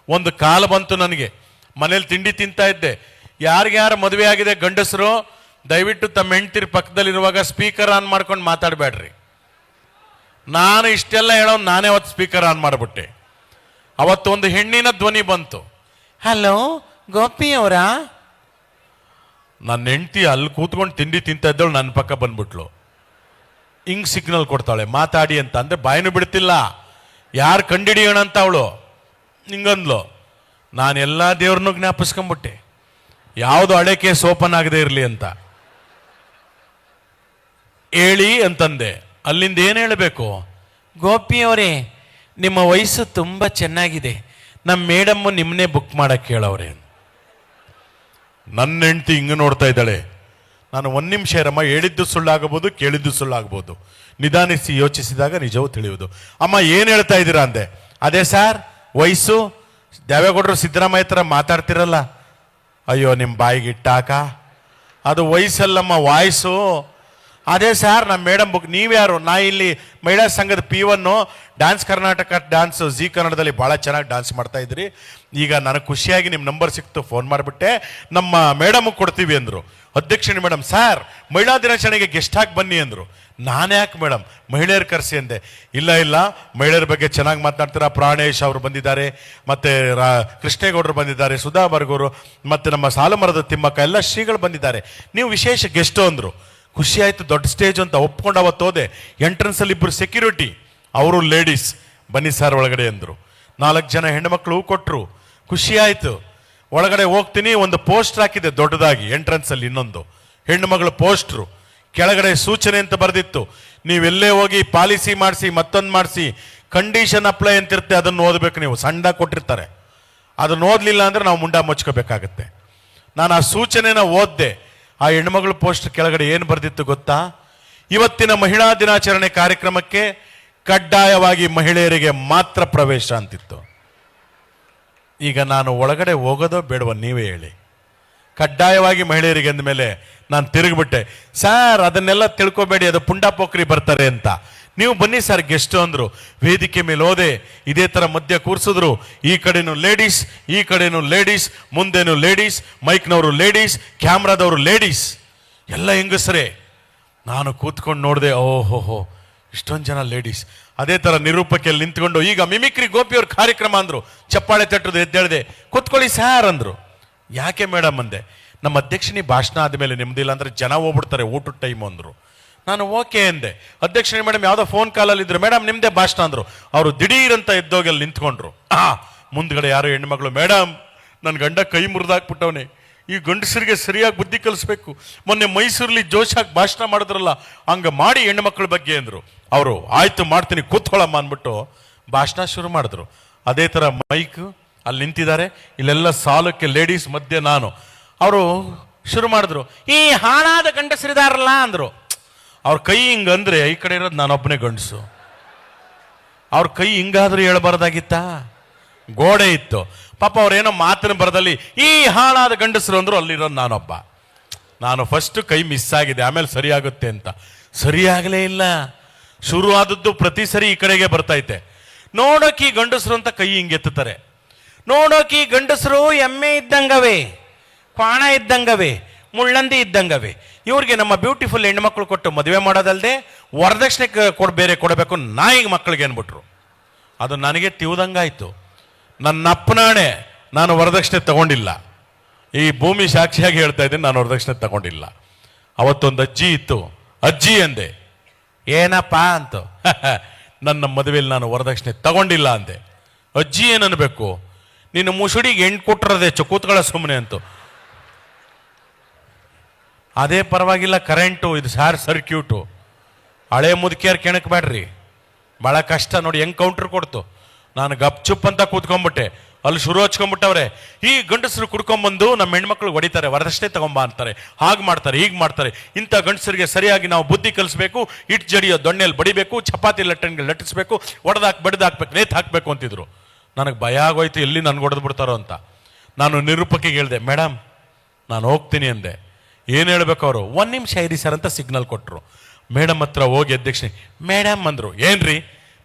ಒಂದು ಕಾಲ ಬಂತು ನನಗೆ, ಮನೇಲಿ ತಿಂಡಿ ತಿಂತಾ ಇದ್ದೆ. ಯಾರಿಗ್ಯಾರು ಮದುವೆ ಆಗಿದೆ ಗಂಡಸರು ದಯವಿಟ್ಟು ತಮ್ಮ ಹೆಂಡ್ತಿರ ಪಕ್ಕದಲ್ಲಿರುವಾಗ ಸ್ಪೀಕರ್ ಆನ್ ಮಾಡ್ಕೊಂಡು ಮಾತಾಡಬೇಡ್ರಿ. ನಾನು ಇಷ್ಟೆಲ್ಲ ಹೇಳೋ ನಾನೇ ಅವತ್ತು ಸ್ಪೀಕರ್ ಆನ್ ಮಾಡಿಬಿಟ್ಟೆ. ಅವತ್ತು ಒಂದು ಹೆಣ್ಣಿನ ಧ್ವನಿ ಬಂತು, ಹಲೋ ಗೋಪಿ ಅವರಾ. ನನ್ನ ಹೆಂಡ್ತಿ ಅಲ್ಲಿ ಕೂತ್ಕೊಂಡು ತಿಂಡಿ ತಿಂತಾ ಇದ್ದವಳು ನನ್ನ ಪಕ್ಕ ಬಂದ್ಬಿಟ್ಲು. ಹಿಂಗ್ ಸಿಗ್ನಲ್ ಕೊಡ್ತಾಳೆ ಮಾತಾಡಿ ಅಂತ. ಅಂದ್ರೆ ಬಾಯಿನೂ ಬಿಡ್ತಿಲ್ಲ, ಯಾರು ಕಂಡಿಡಿಯೋಣ ಅಂತ ಅವಳು ಹಿಂಗಂದ್ಲು. ನಾನು ಎಲ್ಲ ದೇವ್ರನ್ನೂ ಜ್ಞಾಪಿಸ್ಕೊಂಬಿಟ್ಟೆ, ಯಾವುದು ಹಳೆ ಕೇಸ್ ಓಪನ್ ಆಗದೆ ಇರಲಿ ಅಂತ ಹೇಳಿ ಅಂತಂದೆ. ಅಲ್ಲಿಂದ ಏನು ಹೇಳಬೇಕು, ಗೋಪಿಯವರೇ ನಿಮ್ಮ ವಯಸ್ಸು ತುಂಬ ಚೆನ್ನಾಗಿದೆ, ನಮ್ಮ ಮೇಡಮ್ಮು ನಿಮ್ಮನ್ನೇ ಬುಕ್ ಮಾಡಕ್ಕೆ ಹೇಳವ್ರೆ. ನನ್ನ ಹೆಂಡ್ತಿ ಹಿಂಗೆ ನೋಡ್ತಾ ಇದ್ದಾಳೆ. ನಾನು ಒಂದು ನಿಮಿಷ ಇರಮ್ಮ, ಹೇಳಿದ್ದು ಸುಳ್ಳಾಗಬಹುದು, ಕೇಳಿದ್ದು ಸುಳ್ಳಾಗಬಹುದು, ನಿಧಾನಿಸಿ ಯೋಚಿಸಿದಾಗ ನಿಜವೂ ತಿಳಿಯುವುದು. ಅಮ್ಮ ಏನು ಹೇಳ್ತಾ ಇದ್ದೀರಾ ಅಂದೆ. ಅದೇ ಸರ್ ವಯಸ್ಸು, ದೇವೇಗೌಡರು ಸಿದ್ದರಾಮಯ್ಯ ಥರ ಮಾತಾಡ್ತಿರಲ್ಲ. ಅಯ್ಯೋ ನಿಮ್ಮ ಬಾಯಿಗೆ ಇಟ್ಟಾಕ, ಅದು ವಯಸ್ಸಲ್ಲಮ್ಮ ವಾಯ್ಸು. ಅದೇ ಸರ್ ನಮ್ಮ ಮೇಡಮ್ ಬುಕ್. ನೀವ್ಯಾರು? ನಾ ಇಲ್ಲಿ ಮಹಿಳಾ ಸಂಘದ P1 dance Karnataka dance G ಕನ್ನಡದಲ್ಲಿ ಭಾಳ ಚೆನ್ನಾಗಿ ಡ್ಯಾನ್ಸ್ ಮಾಡ್ತಾ ಇದ್ರಿ. ಈಗ ನನಗೆ ಖುಷಿಯಾಗಿ ನಿಮ್ಮ ನಂಬರ್ ಸಿಕ್ತು, ಫೋನ್ ಮಾಡಿಬಿಟ್ಟೆ, ನಮ್ಮ ಮೇಡಮ್ಗೆ ಕೊಡ್ತೀವಿ ಅಂದರು. ಅಧ್ಯಕ್ಷಣಿ ಮೇಡಮ್, ಸರ್ ಮಹಿಳಾ ದಿನಾಚರಣೆಗೆ ಗೆಸ್ಟ್ ಆಗಿ ಬನ್ನಿ ಅಂದರು. ನಾನು ಯಾಕೆ ಮೇಡಮ್ ಮಹಿಳೆಯರು ಕರೆಸಿ ಅಂದೆ. ಇಲ್ಲ ಮಹಿಳೆಯರ ಬಗ್ಗೆ ಚೆನ್ನಾಗಿ ಮಾತನಾಡ್ತೀರಾ, ಪ್ರಾಣೇಶ್ ಅವರು ಬಂದಿದ್ದಾರೆ, ಮತ್ತು ಕೃಷ್ಣೇಗೌಡರು ಬಂದಿದ್ದಾರೆ, ಸುಧಾ ಬರ್ಗೂರು, ಮತ್ತು ನಮ್ಮ ಸಾಲುಮರದ ತಿಮ್ಮಕ್ಕ, ಎಲ್ಲ ಶ್ರೀಗಳು ಬಂದಿದ್ದಾರೆ, ನೀವು ವಿಶೇಷ ಗೆಸ್ಟು ಅಂದರು. ಖುಷಿ ಆಯಿತು. ದೊಡ್ಡ ಸ್ಟೇಜ್ ಅಂತ ಒಪ್ಕೊಂಡು ಅವತ್ತು ಹೋದೆ. ಎಂಟ್ರೆನ್ಸಲ್ಲಿ ಇಬ್ಬರು ಸೆಕ್ಯೂರಿಟಿ, ಅವರು ಲೇಡೀಸ್, ಬನ್ನಿ ಸರ್ ಒಳಗಡೆ ಅಂದರು. 4 ಜನ ಹೆಣ್ಣುಮಕ್ಳು ಹೂ ಕೊಟ್ಟರು. ಖುಷಿ ಆಯಿತು. ಒಳಗಡೆ ಹೋಗ್ತೀನಿ, ಒಂದು ಪೋಸ್ಟರ್ ಹಾಕಿದೆ ದೊಡ್ಡದಾಗಿ ಎಂಟ್ರೆನ್ಸಲ್ಲಿ, ಇನ್ನೊಂದು ಹೆಣ್ಣು ಮಗಳು ಪೋಸ್ಟ್ರು. ಕೆಳಗಡೆ ಸೂಚನೆ ಅಂತ ಬರೆದಿತ್ತು, ನೀವೆಲ್ಲೇ ಹೋಗಿ ಪಾಲಿಸಿ ಮಾಡಿಸಿ ಮತ್ತೊಂದು ಮಾಡಿಸಿ ಕಂಡೀಷನ್ ಅಪ್ಲೈ ಅಂತಿರುತ್ತೆ, ಅದನ್ನು ಓದಬೇಕು ನೀವು. ಸಣ್ಣದಾಗಿ ಕೊಟ್ಟಿರ್ತಾರೆ, ಅದನ್ನು ಓದಲಿಲ್ಲ ಅಂದರೆ ನಾವು ಮುಂಡ ಮುಚ್ಕೋಬೇಕಾಗತ್ತೆ. ನಾನು ಆ ಸೂಚನೆನ ಓದಿದೆ. ಆ ಹೆಣ್ಮಗಳು ಪೋಸ್ಟ್ ಕೆಳಗಡೆ ಏನು ಬರೆದಿತ್ತು ಗೊತ್ತಾ? ಇವತ್ತಿನ ಮಹಿಳಾ ದಿನಾಚರಣೆ ಕಾರ್ಯಕ್ರಮಕ್ಕೆ ಕಡ್ಡಾಯವಾಗಿ ಮಹಿಳೆಯರಿಗೆ ಮಾತ್ರ ಪ್ರವೇಶ ಅಂತಿತ್ತು. ಈಗ ನಾನು ಒಳಗಡೆ ಹೋಗೋದೋ ಬೇಡವ ನೀವೇ ಹೇಳಿ. ಕಡ್ಡಾಯವಾಗಿ ಮಹಿಳೆಯರಿಗೆ ಅಂದಮೇಲೆ ನಾನು ತಿರುಗಿಬಿಟ್ಟೆ. ಸರ್ ಅದನ್ನೆಲ್ಲ ತಿಳ್ಕೊಬೇಡಿ, ಅದು ಪುಂಡ ಪೋಖ್ರಿ ಬರ್ತಾರೆ ಅಂತ. ನೀವು ಬನ್ನಿ ಸರ್ ಗೆಸ್ಟ್ ಅಂದರು. ವೇದಿಕೆ ಮೇಲೆ ಹೋದೆ, ಇದೇ ಥರ ಮಧ್ಯ ಕೂರಿಸಿದ್ರು. ಈ ಕಡೆನೂ ಲೇಡೀಸ್, ಈ ಕಡೆನೂ ಲೇಡೀಸ್, ಮುಂದೆನೂ ಲೇಡೀಸ್, ಮೈಕ್ನವರು ಲೇಡೀಸ್, ಕ್ಯಾಮ್ರಾದವರು ಲೇಡೀಸ್, ಎಲ್ಲ ಹೆಂಗಸರೇ. ನಾನು ಕೂತ್ಕೊಂಡು ನೋಡಿದೆ, ಓಹೋಹೋ ಇಷ್ಟೊಂದು ಜನ ಲೇಡೀಸ್. ಅದೇ ಥರ ನಿರೂಪಕಿಯಲ್ಲಿ ನಿಂತ್ಕೊಂಡು, ಈಗ ಮಿಮಿಕ್ರಿ ಗೋಪಿಯವ್ರ ಕಾರ್ಯಕ್ರಮ ಅಂದರು. ಚಪ್ಪಾಳೆ ತಟ್ಟದು ಎದ್ದೇಳಿದೆ. ಕೂತ್ಕೊಳ್ಳಿ ಸಾರ್ ಅಂದರು. ಯಾಕೆ ಮೇಡಮ್ ಅಂದೆ. ನಮ್ಮ ಅಧ್ಯಕ್ಷನಿ ಭಾಷಣ ಆದಮೇಲೆ ನೆಮ್ಮದಿಲ್ಲ ಅಂದರೆ ಜನ ಹೋಗ್ಬಿಡ್ತಾರೆ ಊಟದ ಟೈಮು ಅಂದರು. ನಾನು ಓಕೆ ಅಂದೆ. ಅಧ್ಯಕ್ಷನಿ ಮೇಡಮ್ ಯಾವುದೋ ಫೋನ್ ಕಾಲಲ್ಲಿ ಇದ್ರು. ಮೇಡಮ್ ನಿಮ್ಮದೇ ಭಾಷಣ ಅಂದರು. ಅವರು ದಿಢೀರಂತ ಎದ್ದೋಗಿ ಅಲ್ಲಿ ನಿಂತ್ಕೊಂಡ್ರು. ಮುಂದ್ಗಡೆ ಯಾರು ಹೆಣ್ಮಗಳು, ಮೇಡಮ್ ನನ್ನ ಗಂಡ ಕೈ ಮುರಿದಾಕ್ಬಿಟ್ಟವನೆ, ಈ ಗಂಡಸರಿಗೆ ಸರಿಯಾಗಿ ಬುದ್ಧಿ ಕಲಿಸ್ಬೇಕು, ಮೊನ್ನೆ ಮೈಸೂರಲ್ಲಿ ಜೋಶಾಗಿ ಭಾಷಣ ಮಾಡಿದ್ರಲ್ಲ ಹಂಗೆ ಮಾಡಿ ಹೆಣ್ಮಕ್ಳ ಬಗ್ಗೆ ಅಂದರು. ಅವರು ಆಯ್ತು ಮಾಡ್ತೀನಿ ಕೂತ್ಕೊಳ್ಳಮ್ಮ ಅಂದ್ಬಿಟ್ಟು ಭಾಷಣ ಶುರು ಮಾಡಿದ್ರು. ಅದೇ ಥರ ಮೈಕ್ ಅಲ್ಲಿ ನಿಂತಿದ್ದಾರೆ, ಇಲ್ಲೆಲ್ಲ ಸಾಲಕ್ಕೆ ಲೇಡೀಸ್ ಮಧ್ಯೆ ನಾನು. ಅವರು ಶುರು ಮಾಡಿದ್ರು, ಈ ಹಾಳಾದ ಗಂಡಸರಿದಾರಲ್ಲ ಅಂದರು. ಅವ್ರ ಕೈ ಹಿಂಗಂದ್ರೆ ಈ ಕಡೆ ಇರೋದು ನಾನೊಬ್ಬನೇ ಗಂಡಸು. ಅವ್ರ ಕೈ ಹಿಂಗಾದ್ರೂ ಹೇಳ್ಬಾರ್ದಾಗಿತ್ತ, ಗೋಡೆ ಇತ್ತು. ಪಾಪ ಅವ್ರೇನೋ ಮಾತಿನ ಬರದಲ್ಲಿ ಈ ಹಾಳಾದ ಗಂಡಸರು ಅಂದರು, ಅಲ್ಲಿರೋದು ನಾನೊಬ್ಬ. ನಾನು ಫಸ್ಟ್ ಕೈ ಮಿಸ್ ಆಗಿದೆ, ಆಮೇಲೆ ಸರಿಯಾಗುತ್ತೆ ಅಂತ. ಸರಿಯಾಗಲೇ ಇಲ್ಲ. ಶುರು ಆದದ್ದು ಪ್ರತಿ ಸರಿ ಈ ಕಡೆಗೆ ಬರ್ತೈತೆ. ನೋಡೋಕೆ ಈ ಗಂಡಸರು ಅಂತ ಕೈ ಹಿಂಗೆತ್ತಾರೆ. ನೋಡೋಕೆ ಈ ಗಂಡಸರು ಎಮ್ಮೆ ಇದ್ದಂಗವೇ, ಕ್ವಾಣ ಇದ್ದಂಗವೇ, ಮುಳ್ಳಂದಿ ಇದ್ದಂಗವೇ. ಇವ್ರಿಗೆ ನಮ್ಮ ಬ್ಯೂಟಿಫುಲ್ ಹೆಣ್ಮಕ್ಳು ಕೊಟ್ಟು ಮದುವೆ ಮಾಡೋದಲ್ಲದೆ ವರದಕ್ಷಿಣೆ ಬೇರೆ ಕೊಡಬೇಕು ನಾಯಿಗೆ ಮಕ್ಕಳಿಗೆ ಅಂದ್ಬಿಟ್ರು. ಅದು ನನಗೆ ತಿವ್ದಂಗಾಯ್ತು. ನನ್ನ ಅಪ್ಪನಾಣೆ ನಾನು ವರದಕ್ಷಿಣೆ ತಗೊಂಡಿಲ್ಲ. ಈ ಭೂಮಿ ಸಾಕ್ಷಿಯಾಗಿ ಹೇಳ್ತಾ ಇದ್ದೀನಿ, ನಾನು ವರದಕ್ಷಿಣೆ ತಗೊಂಡಿಲ್ಲ. ಅವತ್ತೊಂದು ಅಜ್ಜಿ ಇತ್ತು. ಅಜ್ಜಿ ಅಂದೆ. ಏನಪ್ಪ ಅಂತ. ನನ್ನ ಮದುವೆಯಲ್ಲಿ ನಾನು ವರದಕ್ಷಿಣೆ ತಗೊಂಡಿಲ್ಲ ಅಂದೆ. ಅಜ್ಜಿ ಏನನ್ಬೇಕು, ನೀನು ಮುಸುಡಿಗೆ ಹೆಣ್ಣು ಕೊಟ್ಟಿರೋದೆ ಕೂತ್ಕೊಳ್ಳೋ ಸುಮ್ಮನೆ ಅಂತು. ಅದೇ ಪರವಾಗಿಲ್ಲ, ಕರೆಂಟು ಇದು ಶಾರ್ ಸರ್ಕ್ಯೂಟು. ಹಳೆ ಮುದುಕಿಯರು ಕೆಣಕಬೇಡ್ರಿ, ಭಾಳ ಕಷ್ಟ ನೋಡಿ. ಹೆಂಗೆ ಕೌಂಟ್ರ್ ಕೊಡ್ತು. ನಾನು ಗಪ್ಚುಪ್ ಅಂತ ಕೂತ್ಕೊಂಡ್ಬಿಟ್ಟೆ. ಅಲ್ಲಿ ಶುರು ಹಚ್ಕೊಂಡ್ಬಿಟ್ಟವ್ರೆ. ಈ ಗಂಡಸರು ಕುಡ್ಕೊಂಬಂದು ನಮ್ಮ ಹೆಣ್ಮಕ್ಳು ಹೊಡಿತಾರೆ, ವರದಕ್ಷಿಣೆ ತಗೊಂಬ ಅಂತಾರೆ, ಹಾಗೆ ಮಾಡ್ತಾರೆ, ಹೀಗೆ ಮಾಡ್ತಾರೆ. ಇಂಥ ಗಂಡಸರಿಗೆ ಸರಿಯಾಗಿ ನಾವು ಬುದ್ಧಿ ಕಲಿಸ್ಬೇಕು, ಇಟ್ಟು ಜಡಿಯೋ ದೊಣ್ಣೆಯಲ್ಲಿ ಬಡಿಬೇಕು, ಚಪಾತಿ ಲಟ್ಟಣಿಗೆ ಲಟ್ಟಿಸ್ಬೇಕು, ಬಡಿದಾಕ್ಬೇಕು, ನೇತು ಹಾಕಬೇಕು ಅಂತಿದ್ರು. ನನಗೆ ಭಯ ಆಗೋಯ್ತು, ಎಲ್ಲಿ ನನ್ಗೆ ಹೊಡೆದು ಬಿಡ್ತಾರೋ ಅಂತ. ನಾನು ನಿರೂಪಕಿಗೆ ಹೇಳಿದೆ, ಮೇಡಮ್ ನಾನು ಹೋಗ್ತೀನಿ ಅಂದೆ. ಏನು ಹೇಳ್ಬೇಕು ಅವರು, 1 ನಿಮಿಷ ಇರಿ ಸರ್ ಅಂತ ಸಿಗ್ನಲ್ ಕೊಟ್ಟರು. ಮೇಡಮ್ ಹತ್ರ ಹೋಗಿ ಅಧ್ಯಕ್ಷೆ ಮೇಡಮ್ ಅಂದರು. ಏನ್ರಿ,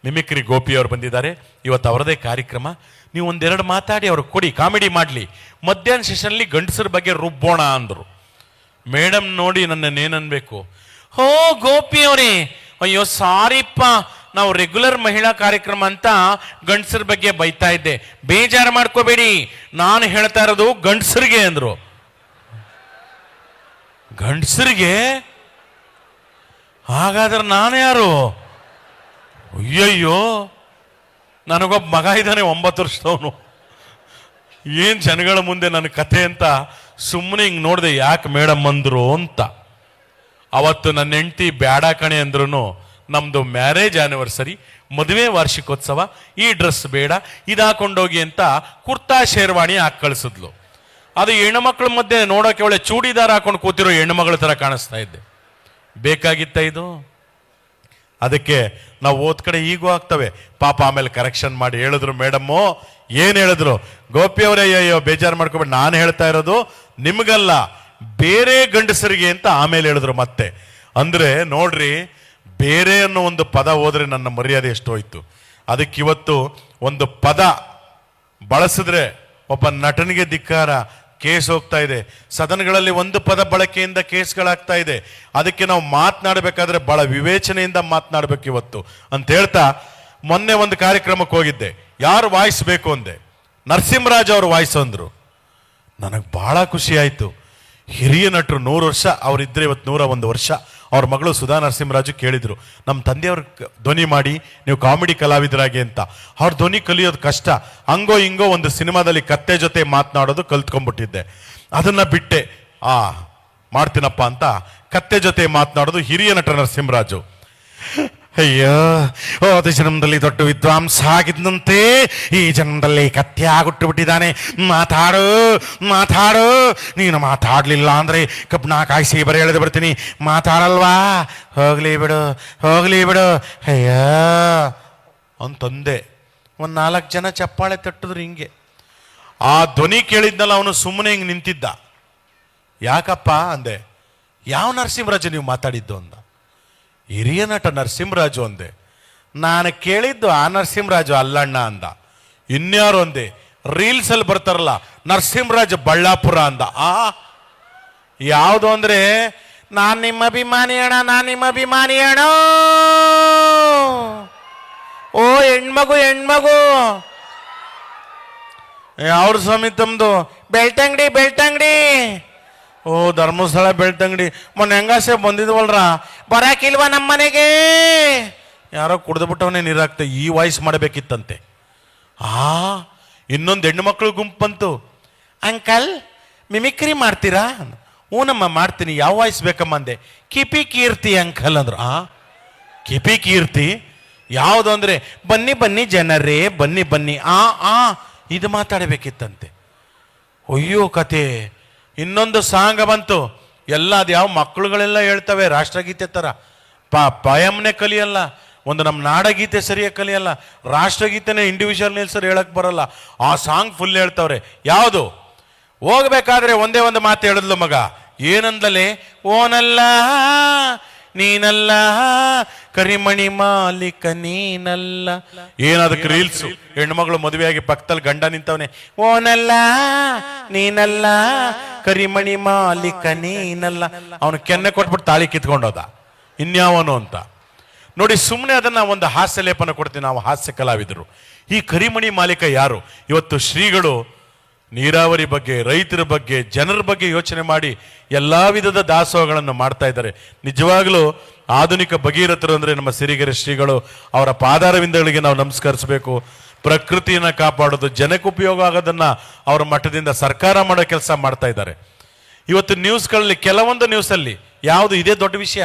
ಮಿಮಿಕ್ರಿ ಗೋಪಿ ಅವ್ರು ಬಂದಿದ್ದಾರೆ, ಇವತ್ತು ಅವರದೇ ಕಾರ್ಯಕ್ರಮ, ನೀವು ಒಂದೆರಡು ಮಾತಾಡಿ ಅವ್ರಿಗೆ ಕೊಡಿ, ಕಾಮಿಡಿ ಮಾಡಲಿ. ಮಧ್ಯಾಹ್ನ ಸೆಷನ್ಲಿ ಗಂಡಸರ ಬಗ್ಗೆ ರುಬ್ಬೋಣ ಅಂದರು. ಮೇಡಮ್ ನೋಡಿ ನನ್ನನ್ನೇನನ್ಬೇಕು, ಹೋ ಗೋಪಿ ಅವರೇ, ಅಯ್ಯೋ ಸಾರಿಪ್ಪ, ನಾವು ರೆಗ್ಯುಲರ್ ಮಹಿಳಾ ಕಾರ್ಯಕ್ರಮ ಅಂತ ಗಂಡಸರ ಬಗ್ಗೆ ಬೈತಾ ಇದ್ದೆ, ಬೇಜಾರು ಮಾಡ್ಕೋಬೇಡಿ, ನಾನು ಹೇಳ್ತಾ ಇರೋದು ಗಂಡಸರಿಗೆ ಅಂದ್ರು. ಗಂಡಸರಿಗೆ? ಹಾಗಾದ್ರೆ ನಾನು ಯಾರು? ಅಯ್ಯಯ್ಯೋ, ನನಗೊಬ್ಬ ಮಗ ಇದ್ದಾನೆ 9 ವರ್ಷದವನು. ಏನು ಜನಗಳ ಮುಂದೆ ನನ್ನ ಕಥೆ ಅಂತ ಸುಮ್ಮನೆ ಹಿಂಗೆ ನೋಡಿದೆ, ಯಾಕೆ ಮೇಡಮ್ ಅಂದ್ರು ಅಂತ. ಅವತ್ತು ನನ್ನ ಹೆಂಡತಿ ಬ್ಯಾಡ ಕಣೆ ಅಂದ್ರೂ ನಮ್ಮದು ಮ್ಯಾರೇಜ್ ಆ್ಯನಿವರ್ಸರಿ, ಮದುವೆ ವಾರ್ಷಿಕೋತ್ಸವ, ಈ ಡ್ರೆಸ್ ಬೇಡ, ಇದು ಹಾಕೊಂಡೋಗಿ ಅಂತ ಕುರ್ತಾ ಶೇರ್ವಾಣಿ ಹಾಕಿ ಕಳಿಸಿದ್ಲು. ಅದು ಹೆಣ್ಣುಮಕ್ಳ ಮಧ್ಯೆ ನೋಡೋಕೆ ಒಳ್ಳೆ ಚೂಡಿದಾರ ಹಾಕೊಂಡು ಕೂತಿರೋ ಹೆಣ್ಣುಮಗಳ ಥರ ಕಾಣಿಸ್ತಾ ಇದ್ದೆ. ಬೇಕಾಗಿತ್ತ ಇದು? ಅದಕ್ಕೆ ನಾವು ಓದ್ ಕಡೆ ಈಗೂ ಆಗ್ತವೆ ಪಾಪ. ಆಮೇಲೆ ಕರೆಕ್ಷನ್ ಮಾಡಿ ಹೇಳಿದ್ರು ಮೇಡಮ್ಮು, ಏನು ಹೇಳಿದ್ರು, ಗೋಪಿ ಅವರೇ ಅಯ್ಯೋ ಬೇಜಾರು ಮಾಡ್ಕೊಬೇಡಿ, ನಾನು ಹೇಳ್ತಾ ಇರೋದು ನಿಮಗಲ್ಲ, ಬೇರೆ ಗಂಡಸರಿಗೆ ಅಂತ ಆಮೇಲೆ ಹೇಳಿದ್ರು ಮತ್ತೆ. ಅಂದ್ರೆ ನೋಡ್ರಿ, ಬೇರೆ ಅನ್ನೋ ಒಂದು ಪದ ಹೋದ್ರೆ ನನ್ನ ಮರ್ಯಾದೆ ಎಷ್ಟು ಹೋಯ್ತು. ಅದಕ್ಕಿವತ್ತು ಒಂದು ಪದ ಬಳಸಿದ್ರೆ ಒಬ್ಬ ನಟನಿಗೆ ಧಿಕ್ಕಾರ, ಕೇಸ್ ಹೋಗ್ತಾ ಇದೆ. ಸದನಗಳಲ್ಲಿ ಒಂದು ಪದ ಬಳಕೆಯಿಂದ ಕೇಸ್ಗಳಾಗ್ತಾ ಇದೆ. ಅದಕ್ಕೆ ನಾವು ಮಾತನಾಡಬೇಕಾದ್ರೆ ಬಹಳ ವಿವೇಚನೆಯಿಂದ ಮಾತನಾಡಬೇಕು ಇವತ್ತು ಅಂತ ಹೇಳ್ತಾ, ಮೊನ್ನೆ ಒಂದು ಕಾರ್ಯಕ್ರಮಕ್ಕೆ ಹೋಗಿದ್ದೆ. ಯಾರು ವಾಯ್ಸ್ ಬೇಕು ಅಂದೆ, ನರಸಿಂಹರಾಜ್ ಅವರು ವಾಯ್ಸ್ ಅಂದ್ರು. ನನಗೆ ಬಹಳ ಖುಷಿ ಆಯಿತು. ಹಿರಿಯ ನಟರು, 100 ವರ್ಷ ಅವರಿದ್ದರೆ ಇವತ್ತು 101 ವರ್ಷ. ಅವ್ರ ಮಗಳು ಸುಧಾ ನರಸಿಂಹರಾಜು ಕೇಳಿದ್ರು, ನಮ್ಮ ತಂದೆಯವ್ರ ಧ್ವನಿ ಮಾಡಿ ನೀವು ಕಾಮಿಡಿ ಕಲಾವಿದರಾಗಿ ಅಂತ. ಅವ್ರ ಧ್ವನಿ ಕಲಿಯೋದು ಕಷ್ಟ, ಹಂಗೋ ಹಿಂಗೋ ಒಂದು ಸಿನಿಮಾದಲ್ಲಿ ಕತ್ತೆ ಜೊತೆ ಮಾತನಾಡೋದು ಕಲ್ತ್ಕೊಂಡ್ಬಿಟ್ಟಿದ್ದೆ. ಅದನ್ನ ಬಿಟ್ಟೆ, ಮಾಡ್ತೀನಪ್ಪ ಅಂತ ಕತ್ತೆ ಜೊತೆ ಮಾತನಾಡೋದು ಹಿರಿಯ ನಟ ನರಸಿಂಹರಾಜು. ಅಯ್ಯೋ, ಹೋದ ಜನ್ಮದಲ್ಲಿ ದೊಡ್ಡ ವಿದ್ವಾಂಸ ಆಗಿದ್ದಂತೆ ಈ ಜನ್ಮದಲ್ಲಿ ಕತ್ತೆಯಾಗುಟ್ಟು ಬಿಟ್ಟಿದ್ದಾನೆ. ಮಾತಾಡು ಮಾತಾಡು, ನೀನು ಮಾತಾಡ್ಲಿಲ್ಲ ಅಂದ್ರೆ ಕಬ್ನ ಕಾಯಿಸಿ ಬರೀ ಎಳೆದು ಬಿಡ್ತೀನಿ, ಮಾತಾಡಲ್ವಾ, ಹೋಗ್ಲಿ ಬಿಡು ಹೋಗ್ಲಿ ಬಿಡು ಅಯ್ಯೋ ಅಂತಂದೆ. 4 ಜನ ಚಪ್ಪಾಳೆ ತಟ್ಟಿದ್ರು. ಹಿಂಗೆ ಆ ಧ್ವನಿ ಕೇಳಿದ್ನಲ್ಲ, ಅವನು ಸುಮ್ಮನೆ ಹಿಂಗೆ ನಿಂತಿದ್ದ. ಯಾಕಪ್ಪ ಅಂದೆ. ಯಾವ ನರಸಿಂಹರಾಜು ನೀವು ಮಾತಾಡಿದ್ದು ಅಂದ. ಹಿರಿಯ ನಟ ನರಸಿಂಹರಾಜು ಅಂದೆ. ನಾನು ಕೇಳಿದ್ದು ಆ ನರಸಿಂಹರಾಜು ಅಲ್ಲಣ್ಣ ಅಂದ. ಇನ್ಯಾರು ಅಂದೆ, ರೀಲ್ಸ್ ಅಲ್ಲಿ ಬರ್ತಾರಲ್ಲ ನರಸಿಂಹರಾಜು ಬಳ್ಳಾಪುರ ಅಂದ. ಯಾವುದು ಅಂದ್ರೆ, ನಾನ್ ನಿಮ್ಮ ಅಭಿಮಾನಿ ಅಣ್ಣ, ನಾನ್ ನಿಮ್ಮ ಅಭಿಮಾನಿ ಅಣ್ಣ. ಓ ಹೆಣ್ಮಗು ಹೆಣ್ಮಗು, ಅವ್ರ ಸ್ವಾಮಿ ತಮ್ದು ಬೆಳ್ತಂಗಡಿ ಬೆಳ್ತಂಗಡಿ. ಓ ಧರ್ಮಸ್ಥಳ ಬೆಳ್ತಂಗಡಿ. ಮೊನ್ನೆ ಹೆಂಗಾಸೆ ಬಂದಿದ್ವಲ್ರ, ಬರಾಕಿಲ್ವಾ ನಮ್ಮ ಮನೆಗೆ? ಯಾರೋ ಕುಡ್ದುಬಿಟ್ಟವನೇ ನೀರಾಗ್ತೆ. ಈ ವಾಯ್ಸ್ ಮಾಡಬೇಕಿತ್ತಂತೆ. ಇನ್ನೊಂದು ಹೆಣ್ಣು ಮಕ್ಕಳು ಗುಂಪಂತು. ಅಂಕಲ್ ಮಿಮಿಕ್ರಿ ಮಾಡ್ತೀರಾ? ಹ್ಞೂನಮ್ಮ ಮಾಡ್ತೀನಿ. ಯಾವ ವಾಯ್ಸ್ ಬೇಕಮ್ಮ ಅಂದೆ. ಕಿಪಿ ಕೀರ್ತಿ ಅಂಕಲ್ ಅಂದ್ರು. ಕಿಪಿ ಕೀರ್ತಿ ಯಾವುದು ಅಂದ್ರೆ, ಬನ್ನಿ ಬನ್ನಿ ಜನರೇ ಬನ್ನಿ ಬನ್ನಿ, ಇದು ಮಾತಾಡಬೇಕಿತ್ತಂತೆ. ಅಯ್ಯೋ ಕತೆ. ಇನ್ನೊಂದು ಸಾಂಗ್ ಬಂತು, ಎಲ್ಲ ಅದು ಯಾವ ಮಕ್ಕಳುಗಳೆಲ್ಲ ಹೇಳ್ತವೆ ರಾಷ್ಟ್ರಗೀತೆ ಥರ. ಪಯಮ್ನೆ ಕಲಿಯಲ್ಲ, ಒಂದು ನಮ್ಮ ನಾಡಗೀತೆ ಸರಿಯಾಗಿ ಕಲಿಯಲ್ಲ, ರಾಷ್ಟ್ರಗೀತೆನೇ ಇಂಡಿವಿಜುವಲ್ ಸರ್ ಹೇಳಕ್ ಬರಲ್ಲ. ಆ ಸಾಂಗ್ ಫುಲ್ ಹೇಳ್ತವ್ರೆ. ಯಾವುದು? ಹೋಗ್ಬೇಕಾದ್ರೆ ಒಂದೇ ಒಂದು ಮಾತು ಹೇಳಿದ್ಲು ಮಗ. ಏನಂದಲೇ? ಓನಲ್ಲ ನೀನಲ್ಲ ಕರಿಮಣಿ ಮಾಲೀಕ ನೀನಲ್ಲ. ಏನದಕ್ಕೆ ರೀಲ್ಸ್, ಹೆಣ್ಮಗಳು ಮದುವೆಯಾಗಿ ಪಕ್ಕದಲ್ಲಿ ಗಂಡ ನಿಂತವನೆ, ಓನಲ್ಲ ನೀನಲ್ಲ ಕರಿಮಣಿ ಮಾಲೀಕ ನೀನಲ್ಲ. ಅವನು ಕೆನ್ನೆ ಕೊಟ್ಬಿಟ್ಟು ತಾಳಿ ಕಿತ್ಕೊಂಡೋದ, ಇನ್ಯಾವನು ಅಂತ ನೋಡಿ. ಸುಮ್ಮನೆ ಅದನ್ನ ಒಂದು ಹಾಸ್ಯ ಲೇಪನ ಕೊಡ್ತೀವಿ ನಾವು, ಹಾಸ್ಯ ಕಲಾವಿದರು. ಈ ಕರಿಮಣಿ ಮಾಲೀಕ ಯಾರು? ಇವತ್ತು ಶ್ರೀಗಳು ನೀರಾವರಿ ಬಗ್ಗೆ, ರೈತರ ಬಗ್ಗೆ, ಜನರ ಬಗ್ಗೆ ಯೋಚನೆ ಮಾಡಿ ಎಲ್ಲಾ ವಿಧದ ದಾಸೋಹಗಳನ್ನು ಮಾಡ್ತಾ ಇದ್ದಾರೆ. ನಿಜವಾಗ್ಲೂ ಆಧುನಿಕ ಭಗೀರಥರು ಅಂದ್ರೆ ನಮ್ಮ ಸಿರಿಗೆರೆ ಶ್ರೀಗಳು. ಅವರ ಪಾದಾರವಿಂದಗಳಿಗೆ ನಾವು ನಮಸ್ಕರಿಸಬೇಕು. ಪ್ರಕೃತಿಯನ್ನ ಕಾಪಾಡೋದು, ಜನಕ್ಕೆ ಉಪಯೋಗ ಆಗೋದನ್ನ ಅವರ ಮಟ್ಟದಿಂದ ಸರ್ಕಾರ ಮಾಡೋ ಕೆಲಸ ಮಾಡ್ತಾ ಇದ್ದಾರೆ. ಇವತ್ತು ನ್ಯೂಸ್ಗಳಲ್ಲಿ, ಕೆಲವೊಂದು ನ್ಯೂಸಲ್ಲಿ ಯಾವುದು ಇದೇ ದೊಡ್ಡ ವಿಷಯ.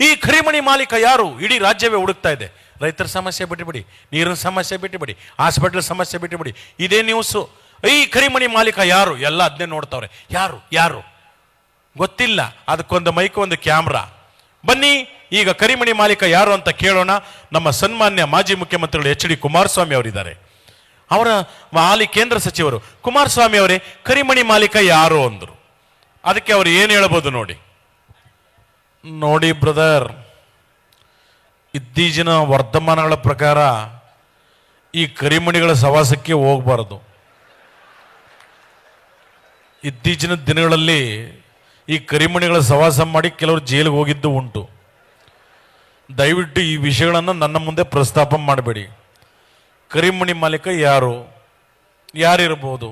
ಈ ಕರಿಮಣಿ ಮಾಲೀಕ ಯಾರು? ಇಡೀ ರಾಜ್ಯವೇ ಹುಡುಕ್ತಾ ಇದೆ. ರೈತರ ಸಮಸ್ಯೆ ಬಿಟ್ಟುಬಿಡಿ, ನೀರಿನ ಸಮಸ್ಯೆ ಬಿಟ್ಟುಬಿಡಿ, ಹಾಸ್ಪಿಟಲ್ ಸಮಸ್ಯೆ ಬಿಟ್ಟುಬಿಡಿ, ಇದೇ ನ್ಯೂಸು. ಈ ಕರಿಮಣಿ ಮಾಲೀಕ ಯಾರು? ಎಲ್ಲ ಅದನ್ನೇ ನೋಡ್ತಾವ್ರೆ. ಯಾರು ಯಾರು ಗೊತ್ತಿಲ್ಲ. ಅದಕ್ಕೊಂದು ಮೈಕ್, ಒಂದು ಕ್ಯಾಮ್ರಾ. ಬನ್ನಿ ಈಗ ಕರಿಮಣಿ ಮಾಲೀಕ ಯಾರು ಅಂತ ಕೇಳೋಣ. ನಮ್ಮ ಸನ್ಮಾನ್ಯ ಮಾಜಿ ಮುಖ್ಯಮಂತ್ರಿಗಳು ಎಚ್ ಡಿ ಕುಮಾರಸ್ವಾಮಿ ಅವರಿದ್ದಾರೆ. ಅವರ ಹಾಲಿ ಕೇಂದ್ರ ಸಚಿವರು. ಕುಮಾರಸ್ವಾಮಿ ಅವರೇ, ಕರಿಮಣಿ ಮಾಲೀಕ ಯಾರು ಅಂದ್ರು. ಅದಕ್ಕೆ ಅವರು ಏನು ಹೇಳ್ಬೋದು ನೋಡಿ. ನೋಡಿ ಬ್ರದರ್, ಇತ್ತೀಚಿನ ವರ್ತಮಾನಗಳ ಪ್ರಕಾರ ಈ ಕರಿಮಣಿಗಳ ಸವಾಸಕ್ಕೆ ಹೋಗಬಾರದು. ಇತ್ತೀಚಿನ ದಿನಗಳಲ್ಲಿ ಈ ಕರಿಮಣಿಗಳ ಸವಾಸ ಮಾಡಿ ಕೆಲವರು ಜೈಲಿಗೆ ಹೋಗಿದ್ದು ಉಂಟು. ದಯವಿಟ್ಟು ಈ ವಿಷಯಗಳನ್ನು ನನ್ನ ಮುಂದೆ ಪ್ರಸ್ತಾಪ ಮಾಡಬೇಡಿ. ಕರಿಮಣಿ ಮಾಲೀಕ ಯಾರಿರ್ಬೋದು?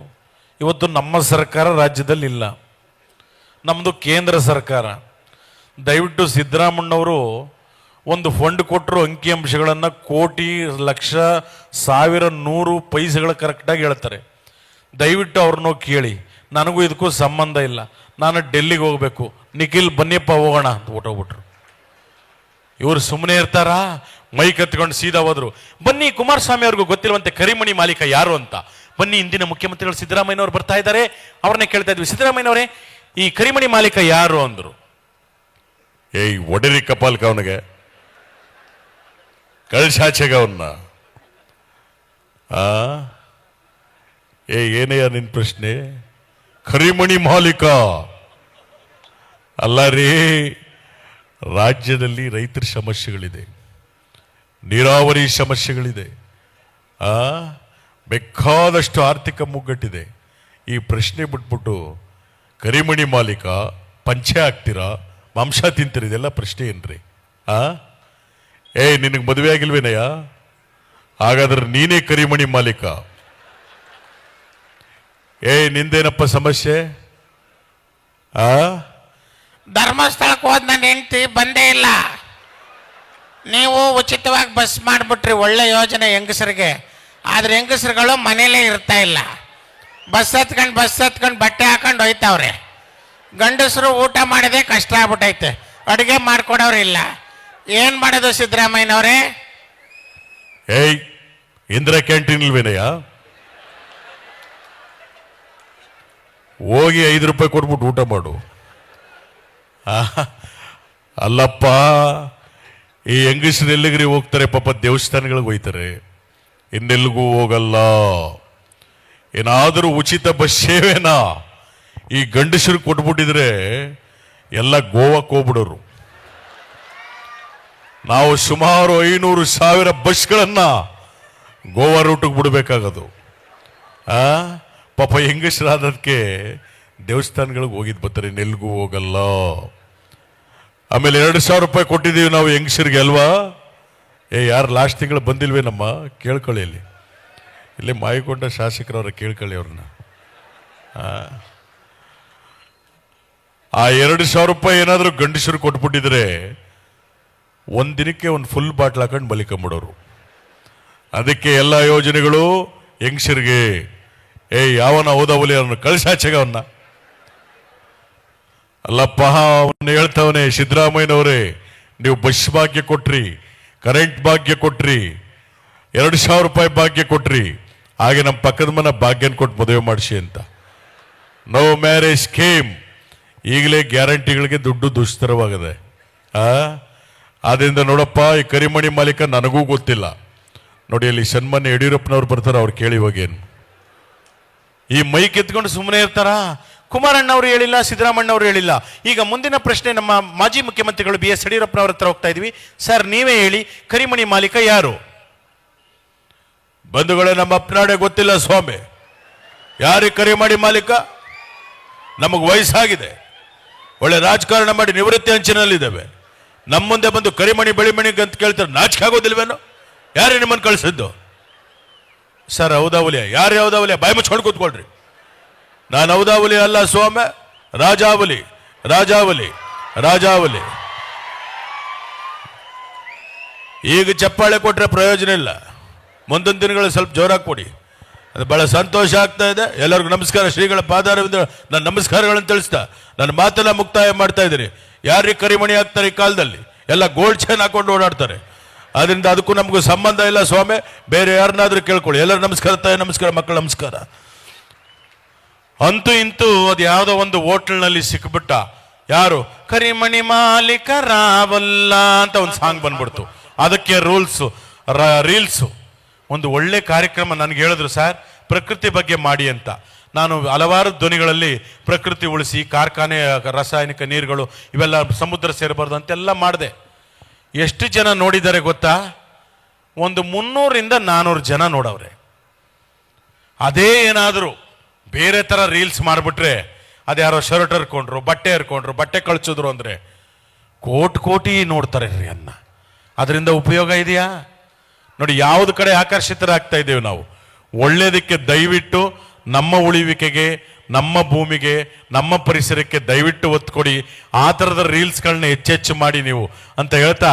ಇವತ್ತು ನಮ್ಮ ಸರ್ಕಾರ ರಾಜ್ಯದಲ್ಲಿ ಇಲ್ಲ, ನಮ್ಮದು ಕೇಂದ್ರ ಸರ್ಕಾರ. ದಯವಿಟ್ಟು ಸಿದ್ದರಾಮಣ್ಣವರು ಒಂದು ಫಂಡ್ ಕೊಟ್ಟರು, ಅಂಕಿಅಂಶಗಳನ್ನು ಕೋಟಿ, ಲಕ್ಷ, ಸಾವಿರ, 100 ಪೈಸೆಗಳ ಕರೆಕ್ಟಾಗಿ ಹೇಳ್ತಾರೆ. ದಯವಿಟ್ಟು ಅವ್ರನ್ನೋ ಕೇಳಿ. ನನಗೂ ಇದಕ್ಕೂ ಸಂಬಂಧ ಇಲ್ಲ, ನಾನು ಡೆಲ್ಲಿಗೆ ಹೋಗಬೇಕು, ನಿಖಿಲ್ ಬನ್ನಿಯಪ್ಪ ಹೋಗೋಣ ಅಂತ ಹೊಟ್ಟೋಗ್ಬಿಟ್ರು. ಇವರು ಸುಮ್ಮನೆ ಇರ್ತಾರಾ? ಮೈ ಕತ್ಕೊಂಡು ಸೀದಾ ಹೋದ್ರು. ಬನ್ನಿ, ಕುಮಾರಸ್ವಾಮಿ ಅವ್ರಿಗೂ ಗೊತ್ತಿರುವಂತೆ ಕರಿಮಣಿ ಮಾಲೀಕ ಯಾರು ಅಂತ. ಬನ್ನಿ, ಇಂದಿನ ಮುಖ್ಯಮಂತ್ರಿಗಳು ಸಿದ್ದರಾಮಯ್ಯನವರು ಬರ್ತಾ ಇದ್ದಾರೆ, ಅವ್ರನ್ನೇ ಕೇಳ್ತಾ ಇದ್ವಿ. ಸಿದ್ದರಾಮಯ್ಯನವರೇ, ಈ ಕರಿಮಣಿ ಮಾಲೀಕ ಯಾರು ಅಂದ್ರು. ಏಯ್ ಒಡೆರಿ ಕಪಾಲ್ಕ ಅವನಿಗೆ, ಕಳ್ಸಾಚೆಗ ಅವನ್ನ. ಏನಯ್ಯ ನಿನ್ ಪ್ರಶ್ನೆ? ಕರಿಮಣಿ ಮಾಲೀಕ ಅಲ್ಲ ರೀ. ರಾಜ್ಯದಲ್ಲಿ ರೈತರ ಸಮಸ್ಯೆಗಳಿದೆ, ನೀರಾವರಿ ಸಮಸ್ಯೆಗಳಿದೆ, ಬೇಕಾದಷ್ಟು ಆರ್ಥಿಕ ಮುಗ್ಗಟ್ಟಿದೆ. ಈ ಪ್ರಶ್ನೆ ಬಿಟ್ಬಿಟ್ಟು ಕರಿಮಣಿ ಮಾಲೀಕ ಪಂಚೆ ಹಾಕ್ತೀರಾ, ಮಾಂಸ ತಿಂತೀರ, ಇದೆಲ್ಲ ಪ್ರಶ್ನೆ ಏನ್ರಿ? ನಿನಗೆ ಮದುವೆ ಆಗಿಲ್ವೇನಯ್ಯ? ಹಾಗಾದ್ರೆ ನೀನೇ ಕರಿಮಣಿ ಮಾಲೀಕ. ನಿಂದೇನಪ್ಪ ಸಮಸ್ಯೆ? ಧರ್ಮಸ್ಥಳಕ್ಕೆ ಹೋದ್ ನನ್ನ ಹೆಂಡತಿ ಬಂದೇ ಇಲ್ಲ. ನೀವು ಉಚಿತವಾಗಿ ಬಸ್ ಮಾಡಿಬಿಟ್ರಿ, ಒಳ್ಳೆ ಯೋಜನೆ ಹೆಂಗಸರಿಗೆ. ಆದ್ರೆ ಹೆಂಗಸರುಗಳು ಮನೇಲೇ ಇರ್ತಾ ಇಲ್ಲ, ಬಸ್ ಹತ್ಕೊಂಡು ಬಟ್ಟೆ ಹಾಕೊಂಡು ಹೋಯ್ತಾವ್ರೆ. ಗಂಡಸರು ಊಟ ಮಾಡಿದೆ ಕಷ್ಟ ಆಗ್ಬಿಟ್ಟೈತೆ, ಅಡುಗೆ ಮಾಡ್ಕೊಡೋರು ಇಲ್ಲ. ಏನ್ ಮಾಡೋದು ಸಿದ್ದರಾಮಯ್ಯನವರೇ? ಇಂದಿರಾ ಕ್ಯಾಂಟೀನ್ ಇಲ್ವೇನಯ್ಯ? ಹೋಗಿ 5 ರೂಪಾಯಿ ಕೊಟ್ಬಿಟ್ಟು ಊಟ ಮಾಡು. ಅಲ್ಲಪ್ಪ, ಈ ಹೆಂಗಸರು ಎಲ್ಲಿಗ್ರಿ ಹೋಗ್ತಾರೆ? ಪಾಪ ದೇವಸ್ಥಾನಗಳಿಗೆ ಹೋಯ್ತಾರೆ, ಇನ್ನೆಲ್ಲಿಗೂ ಹೋಗಲ್ಲ. ಏನಾದರೂ ಉಚಿತ ಬಸ್ ಸೇವೆನಾ ಈ ಗಂಡಸರು ಕೊಟ್ಬಿಟ್ಟಿದ್ರೆ ಎಲ್ಲ ಗೋವಾಕ್ಕೆ ಹೋಗ್ಬಿಡೋರು. ನಾವು ಸುಮಾರು 500,000 ಬಸ್ಗಳನ್ನ ಗೋವಾ ರೂಟಿಗೆ ಬಿಡಬೇಕಾಗದು. ಪಾಪ ಹೆಂಗಸರಾದಕ್ಕೆ ದೇವಸ್ಥಾನಗಳಿಗೆ ಹೋಗಿದ್ ಬರ್ತಾರೆ, ನೆಲ್ಗೂ ಹೋಗಲ್ಲ. ಆಮೇಲೆ 2,000 ರೂಪಾಯಿ ಕೊಟ್ಟಿದ್ದೀವಿ ನಾವು ಹೆಂಗಸರಿಗೆ ಅಲ್ವಾ? ಯಾರು ಲಾಸ್ಟ್ ತಿಂಗಳು ಬಂದಿಲ್ವೇ ನಮ್ಮ? ಕೇಳ್ಕೊಳ್ಳಿ, ಇಲ್ಲಿ ಮಾಯಕೊಂಡ ಶಾಸಕರವ್ರ ಕೇಳ್ಕೊಳ್ಳಿ ಅವ್ರನ್ನ. ಆ 2,000 ರೂಪಾಯಿ ಏನಾದರೂ ಗಂಡಸರು ಕೊಟ್ಬಿಟ್ಟಿದ್ರೆ ಒಂದಿನಕ್ಕೆ ಒಂದು ಫುಲ್ ಬಾಟ್ಲ್ ಹಾಕೊಂಡು ಮಲಿಕೊಂಬಿಡೋರು. ಅದಕ್ಕೆ ಎಲ್ಲ ಯೋಜನೆಗಳು ಹೆಂಗಸರಿಗೆ. ಯಾವನ ಹೋದವಲಿ ಅವನ್ನ ಕಳ್ಸಾಚೆಗ ಅವನ್ನ. ಅಲ್ಲಪ್ಪ, ಅವನ್ನ ಹೇಳ್ತಾವನೆ ಸಿದ್ದರಾಮಯ್ಯನವರೇ, ನೀವು ಬಸ್ ಭಾಗ್ಯ ಕೊಟ್ರಿ, ಕರೆಂಟ್ ಭಾಗ್ಯ ಕೊಟ್ರಿ, 2,000 ರೂಪಾಯಿ ಭಾಗ್ಯ ಕೊಟ್ರಿ, ಹಾಗೆ ನಮ್ಮ ಪಕ್ಕದ ಮನೆ ಭಾಗ್ಯನ ಕೊಟ್ಟು ಮದುವೆ ಮಾಡಿಸಿ ಅಂತ. No marriage scheme. ಈಗಲೇ ಗ್ಯಾರಂಟಿಗಳಿಗೆ ದುಡ್ಡು ದುಸ್ತರವಾಗಿದೆ. ಆದ್ರಿಂದ ನೋಡಪ್ಪ, ಈ ಕರಿಮಣಿ ಮಾಲೀಕ ನನಗೂ ಗೊತ್ತಿಲ್ಲ. ನೋಡಿ, ಅಲ್ಲಿ ಸನ್ಮಾನ್ಯ ಯಡಿಯೂರಪ್ಪನವ್ರು ಬರ್ತಾರೆ, ಅವ್ರು ಕೇಳಿ ಹೋಗೇನು. ಈ ಮೈಕ್ ಎತ್ಕೊಂಡು ಸುಮ್ಮನೆ ಇರ್ತಾರ? ಕುಮಾರಣ್ಣವ್ರು ಹೇಳಿಲ್ಲ, ಸಿದ್ದರಾಮಣ್ಣವ್ರು ಹೇಳಿಲ್ಲ. ಈಗ ಮುಂದಿನ ಪ್ರಶ್ನೆ ನಮ್ಮ ಮಾಜಿ ಮುಖ್ಯಮಂತ್ರಿಗಳು BS ಯಡಿಯೂರಪ್ಪನವ್ರ ಹತ್ರ ಹೋಗ್ತಾ ಇದೀವಿ. ಸರ್, ನೀವೇ ಹೇಳಿ, ಕರಿಮಣಿ ಮಾಲೀಕ ಯಾರು? ಬಂಧುಗಳೇ, ನಮ್ಮ ಅಪ್ಪನಾಡೆ ಗೊತ್ತಿಲ್ಲ ಸ್ವಾಮಿ, ಯಾರಿಗೆ ಕರಿಮಣಿ ಮಾಲೀಕ? ನಮಗೆ ವಯಸ್ಸಾಗಿದೆ, ಒಳ್ಳೆ ರಾಜಕಾರಣ ಮಾಡಿ ನಿವೃತ್ತಿ ಅಂಚಿನಲ್ಲಿದ್ದೇವೆ. ನಮ್ಮ ಮುಂದೆ ಬಂದು ಕರಿಮಣಿ ಬೆಳಿಮಣಿ ಅಂತ ಕೇಳ್ತಾರೆ, ನಾಚಿಕೆ ಆಗೋದಿಲ್ವೇನೋ? ಯಾರೇ ನಿಮ್ಮನ್ನು ಕಳಿಸಿದ್ದು? ಸರ್, ಹೌದಾವಲಿಯ? ಯಾರು ಹೌದಾವಲಿಯ? ಬಾಯಿ ಮುಚ್ಕೊಂಡು ಕೂತ್ಕೊಳ್ರಿ. ನಾನು ಹೌದಾವಲಿ ಅಲ್ಲ ಸ್ವಾಮಿ, ರಾಜಾವಲಿ, ರಾಜಾವಲಿ, ರಾಜಾವಲಿ. ಈಗ ಚಪ್ಪಾಳೆ ಕೊಟ್ರೆ ಪ್ರಯೋಜನ ಇಲ್ಲ, ಮುಂದಿನ ದಿನಗಳು ಸ್ವಲ್ಪ ಜೋರಾಗಿ ಕೊಡಿ. ಅದು ಬಹಳ ಸಂತೋಷ ಆಗ್ತಾ ಇದೆ. ಎಲ್ಲರಿಗೂ ನಮಸ್ಕಾರ. ಶ್ರೀಗಳ ಪಾದಾರವಿಂದ ನನ್ನ ನಮಸ್ಕಾರಗಳನ್ನು ತಿಳಿಸ್ತಾ ನನ್ನ ಮಾತೆಲ್ಲ ಮುಕ್ತಾಯ ಮಾಡ್ತಾ ಇದ್ದೀನಿ. ಯಾರಿಗೆ ಕರಿಮಣಿ ಹಾಕ್ತಾರೆ ಈ ಕಾಲದಲ್ಲಿ? ಎಲ್ಲ ಗೋಲ್ಡ್ ಚೈನ್ ಹಾಕೊಂಡು ಓಡಾಡ್ತಾರೆ. ಅದರಿಂದ ಅದಕ್ಕೂ ನಮಗೂ ಸಂಬಂಧ ಇಲ್ಲ ಸ್ವಾಮಿ. ಬೇರೆ ಯಾರನ್ನಾದ್ರೂ ಕೇಳ್ಕೊಳ್ಳಿ. ಎಲ್ಲರೂ ನಮಸ್ಕಾರ, ತಾಯಿ ನಮಸ್ಕಾರ, ಮಕ್ಕಳು ನಮಸ್ಕಾರ. ಅಂತೂ ಇಂತೂ ಅದು ಯಾವುದೋ ಒಂದು ಹೋಟೆಲ್ನಲ್ಲಿ ಸಿಕ್ಬಿಟ್ಟ. ಯಾರು? ಕರಿಮಣಿ ಮಾಲೀಕ ರಾವಲ್ಲ ಅಂತ ಒಂದು ಸಾಂಗ್ ಬಂದ್ಬಿಡ್ತು. ಅದಕ್ಕೆ ರೀಲ್ಸು ಒಂದು ಒಳ್ಳೆ ಕಾರ್ಯಕ್ರಮ. ನನಗೆ ಹೇಳಿದ್ರು, ಸರ್ ಪ್ರಕೃತಿ ಬಗ್ಗೆ ಮಾಡಿ ಅಂತ. ನಾನು ಹಲವಾರು ಧ್ವನಿಗಳಲ್ಲಿ ಪ್ರಕೃತಿ ಉಳಿಸಿ, ಕಾರ್ಖಾನೆ ರಾಸಾಯನಿಕ ನೀರುಗಳು ಇವೆಲ್ಲ ಸಮುದ್ರ ಸೇರಬಾರ್ದು ಅಂತೆಲ್ಲ ಮಾಡಿದೆ. ಎಷ್ಟು ಜನ ನೋಡಿದ್ದಾರೆ ಗೊತ್ತಾ? ಒಂದು 300-400 ಜನ ನೋಡವ್ರೆ. ಅದೇ ಏನಾದರೂ ಬೇರೆ ಥರ ರೀಲ್ಸ್ ಮಾಡಿಬಿಟ್ರೆ, ಅದ್ಯಾರೋ ಶರ್ಟ್ ಹರ್ಕೊಂಡ್ರು, ಬಟ್ಟೆ ಹರ್ಕೊಂಡ್ರು, ಬಟ್ಟೆ ಕಳ್ಸಿದ್ರು ಅಂದರೆ ಕೋಟಿ ನೋಡ್ತಾರೆ ರೀ ಅನ್ನ. ಅದರಿಂದ ಉಪಯೋಗ ಇದೆಯಾ? ನೋಡಿ, ಯಾವ್ದು ಕಡೆ ಆಕರ್ಷಿತರಾಗ್ತಾ ಇದ್ದೇವೆ ನಾವು. ಒಳ್ಳೇದಕ್ಕೆ ದಯವಿಟ್ಟು ನಮ್ಮ ಉಳಿವಿಕೆಗೆ, ನಮ್ಮ ಭೂಮಿಗೆ, ನಮ್ಮ ಪರಿಸರಕ್ಕೆ ದಯವಿಟ್ಟು ಒತ್ತು ಕೊಡಿ. ಆ ಥರದ ರೀಲ್ಸ್ಗಳನ್ನ ಹೆಚ್ಚೆಚ್ಚು ಮಾಡಿ ನೀವು ಅಂತ ಹೇಳ್ತಾ,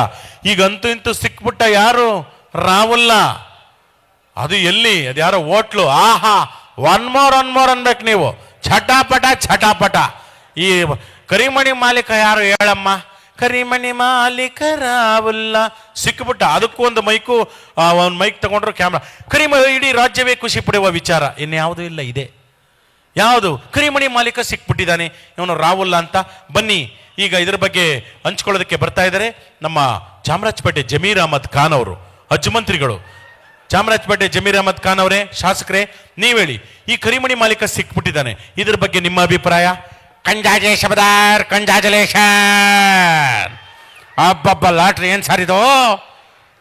ಈಗಂತೂ ಇಂತೂ ಸಿಕ್ಬಿಟ್ಟ ಯಾರು? ರಾಹುಲ್ಲ. ಅದು ಎಲ್ಲಿ? ಅದು ಯಾರೋ ಹೋಟ್ಲು. ಆಹಾ, ಒನ್ ಮೋರ್ ಅನ್ಬೇಕು ನೀವು. ಛಟಾಪಟ. ಈ ಕರಿಮಣಿ ಮಾಲೀಕ ಯಾರು ಹೇಳಮ್ಮ? ಕರಿಮಣಿ ಮಾಲೀಕ ರಾಹುಲ್ಲ. ಸಿಕ್ಬಿಟ್ಟ. ಅದಕ್ಕೂ ಒಂದು ಮೈಕು, ಒಂದು ಮೈಕ್ ತಗೊಂಡ್ರು, ಕ್ಯಾಮ್ರಾ. ಇಡೀ ರಾಜ್ಯವೇ ಖುಷಿ ಪಡೆಯುವ ವಿಚಾರ ಇನ್ಯಾವುದೂ ಇಲ್ಲ. ಇದೆ ಯಾವುದು? ಕರಿಮಣಿ ಮಾಲೀಕ ಸಿಕ್ಬಿಟ್ಟಿದ್ದಾನೆ, ಇವನು ರಾಹುಲ್ಲ ಅಂತ. ಬನ್ನಿ, ಈಗ ಇದ್ರ ಬಗ್ಗೆ ಹಂಚ್ಕೊಳ್ಳೋದಕ್ಕೆ ಬರ್ತಾ ಇದ್ದಾರೆ ನಮ್ಮ ಚಾಮರಾಜಪೇಟೆ ಜಮೀರ್ ಅಹಮದ್ ಖಾನ್ ಅವರು, ಅಜ್ಜುಮಂತ್ರಿಗಳು. ಚಾಮರಾಜಪೇಟೆ ಜಮೀರ್ ಅಹಮದ್ ಖಾನ್ ಅವರೇ, ಶಾಸಕರೇ, ನೀವ್ ಹೇಳಿ, ಈ ಕರಿಮಣಿ ಮಾಲೀಕ ಸಿಕ್ಬಿಟ್ಟಿದ್ದಾನೆ, ಇದ್ರ ಬಗ್ಗೆ ನಿಮ್ಮ ಅಭಿಪ್ರಾಯ? ಕಂಜಾಜಲೇಶನ್. ಅಬ್ಬಬ್ಬ, ಲಾಟ್ರಿ ಏನ್ ಸರ್ ಇದು?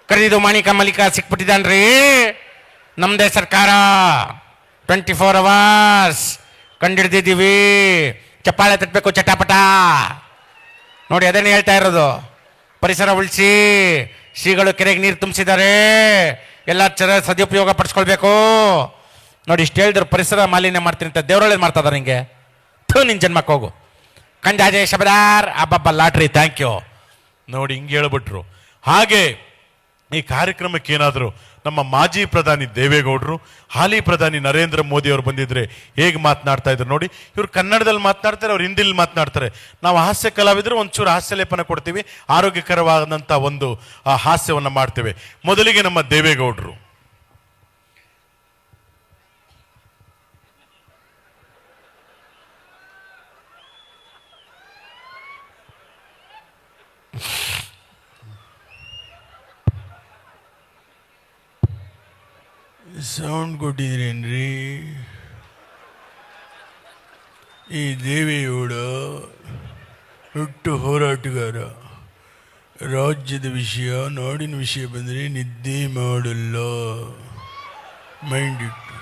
ಕರೀದು ಮಾಲೀಕ ಸಿಕ್ಬಿಟ್ಟಿದ್ದಾನ್ರಿ. ನಮ್ದೇ ಸರ್ಕಾರ 24 hours ಕಂಡಿಡ್ದಿದ್ದೀವಿ. ಚಪ್ಪಾಳೆ ತಟ್ಟಬೇಕು, ಚಟಾಪಟ. ನೋಡಿ, ಅದೇನು ಹೇಳ್ತಾ ಇರೋದು. ಪರಿಸರ ಉಳಿಸಿ, ಶ್ರೀಗಳು ಕೆರೆಗೆ ನೀರು ತುಂಬಿಸಿದ್ದಾರೆ, ಎಲ್ಲ ಸದುಪಯೋಗ ಪಡಿಸ್ಕೊಳ್ಬೇಕು. ನೋಡಿ, ಇಷ್ಟು ಹೇಳಿದ್ರು ಪರಿಸರ ಮಾಲಿನ್ಯ ಮಾಡ್ತೀನಿ ಅಂತ ದೇವರೊಳ್ಳೇದು ಮಾಡ್ತಾ ಇದ್ದಾರೆ. ಹಿಂಗೆ ನಿನ್ ಜನ್ಮಕ್ಕೆ ಹೋಗು. ಕಂಜಾಜೆ ಶಬದಾರ್. ಅಬ್ಬಬ್ಬ, ಲಾಟ್ರಿ, ಥ್ಯಾಂಕ್ ಯು. ನೋಡಿ, ಹಿಂಗೆ ಹೇಳ್ಬಿಟ್ರು. ಹಾಗೆ ಈ ಕಾರ್ಯಕ್ರಮಕ್ಕೆ ಏನಾದರೂ ನಮ್ಮ ಮಾಜಿ ಪ್ರಧಾನಿ ದೇವೇಗೌಡರು, ಹಾಲಿ ಪ್ರಧಾನಿ ನರೇಂದ್ರ ಮೋದಿ ಅವರು ಬಂದಿದ್ರೆ ಹೇಗೆ ಮಾತನಾಡ್ತಾ ಇದ್ರು ನೋಡಿ. ಇವ್ರು ಕನ್ನಡದಲ್ಲಿ ಮಾತನಾಡ್ತಾರೆ, ಅವ್ರು ಹಿಂದಿಲಿ ಮಾತನಾಡ್ತಾರೆ. ನಾವು ಹಾಸ್ಯ ಕಲಾವಿದರು ಒಂಚೂರು ಹಾಸ್ಯ ಲೇಪನ ಕೊಡ್ತೀವಿ, ಆರೋಗ್ಯಕರವಾದಂಥ ಒಂದು ಹಾಸ್ಯವನ್ನು ಮಾಡ್ತೇವೆ. ಮೊದಲಿಗೆ ನಮ್ಮ ದೇವೇಗೌಡರು. ಸೌಂಡ್ ಕೊಟ್ಟಿದ್ರೇನ್ರಿ? ಈ ದೇವೇಗೌಡ ಹುಟ್ಟು ಹೋರಾಟಗಾರ. ರಾಜ್ಯದ ವಿಷಯ, ನಾಡಿನ ವಿಷಯ ಬಂದರೆ ನಿದ್ದೆ ಮಾಡಲ್ಲ. ಮೈಂಡ್ ಇಟ್ಟು.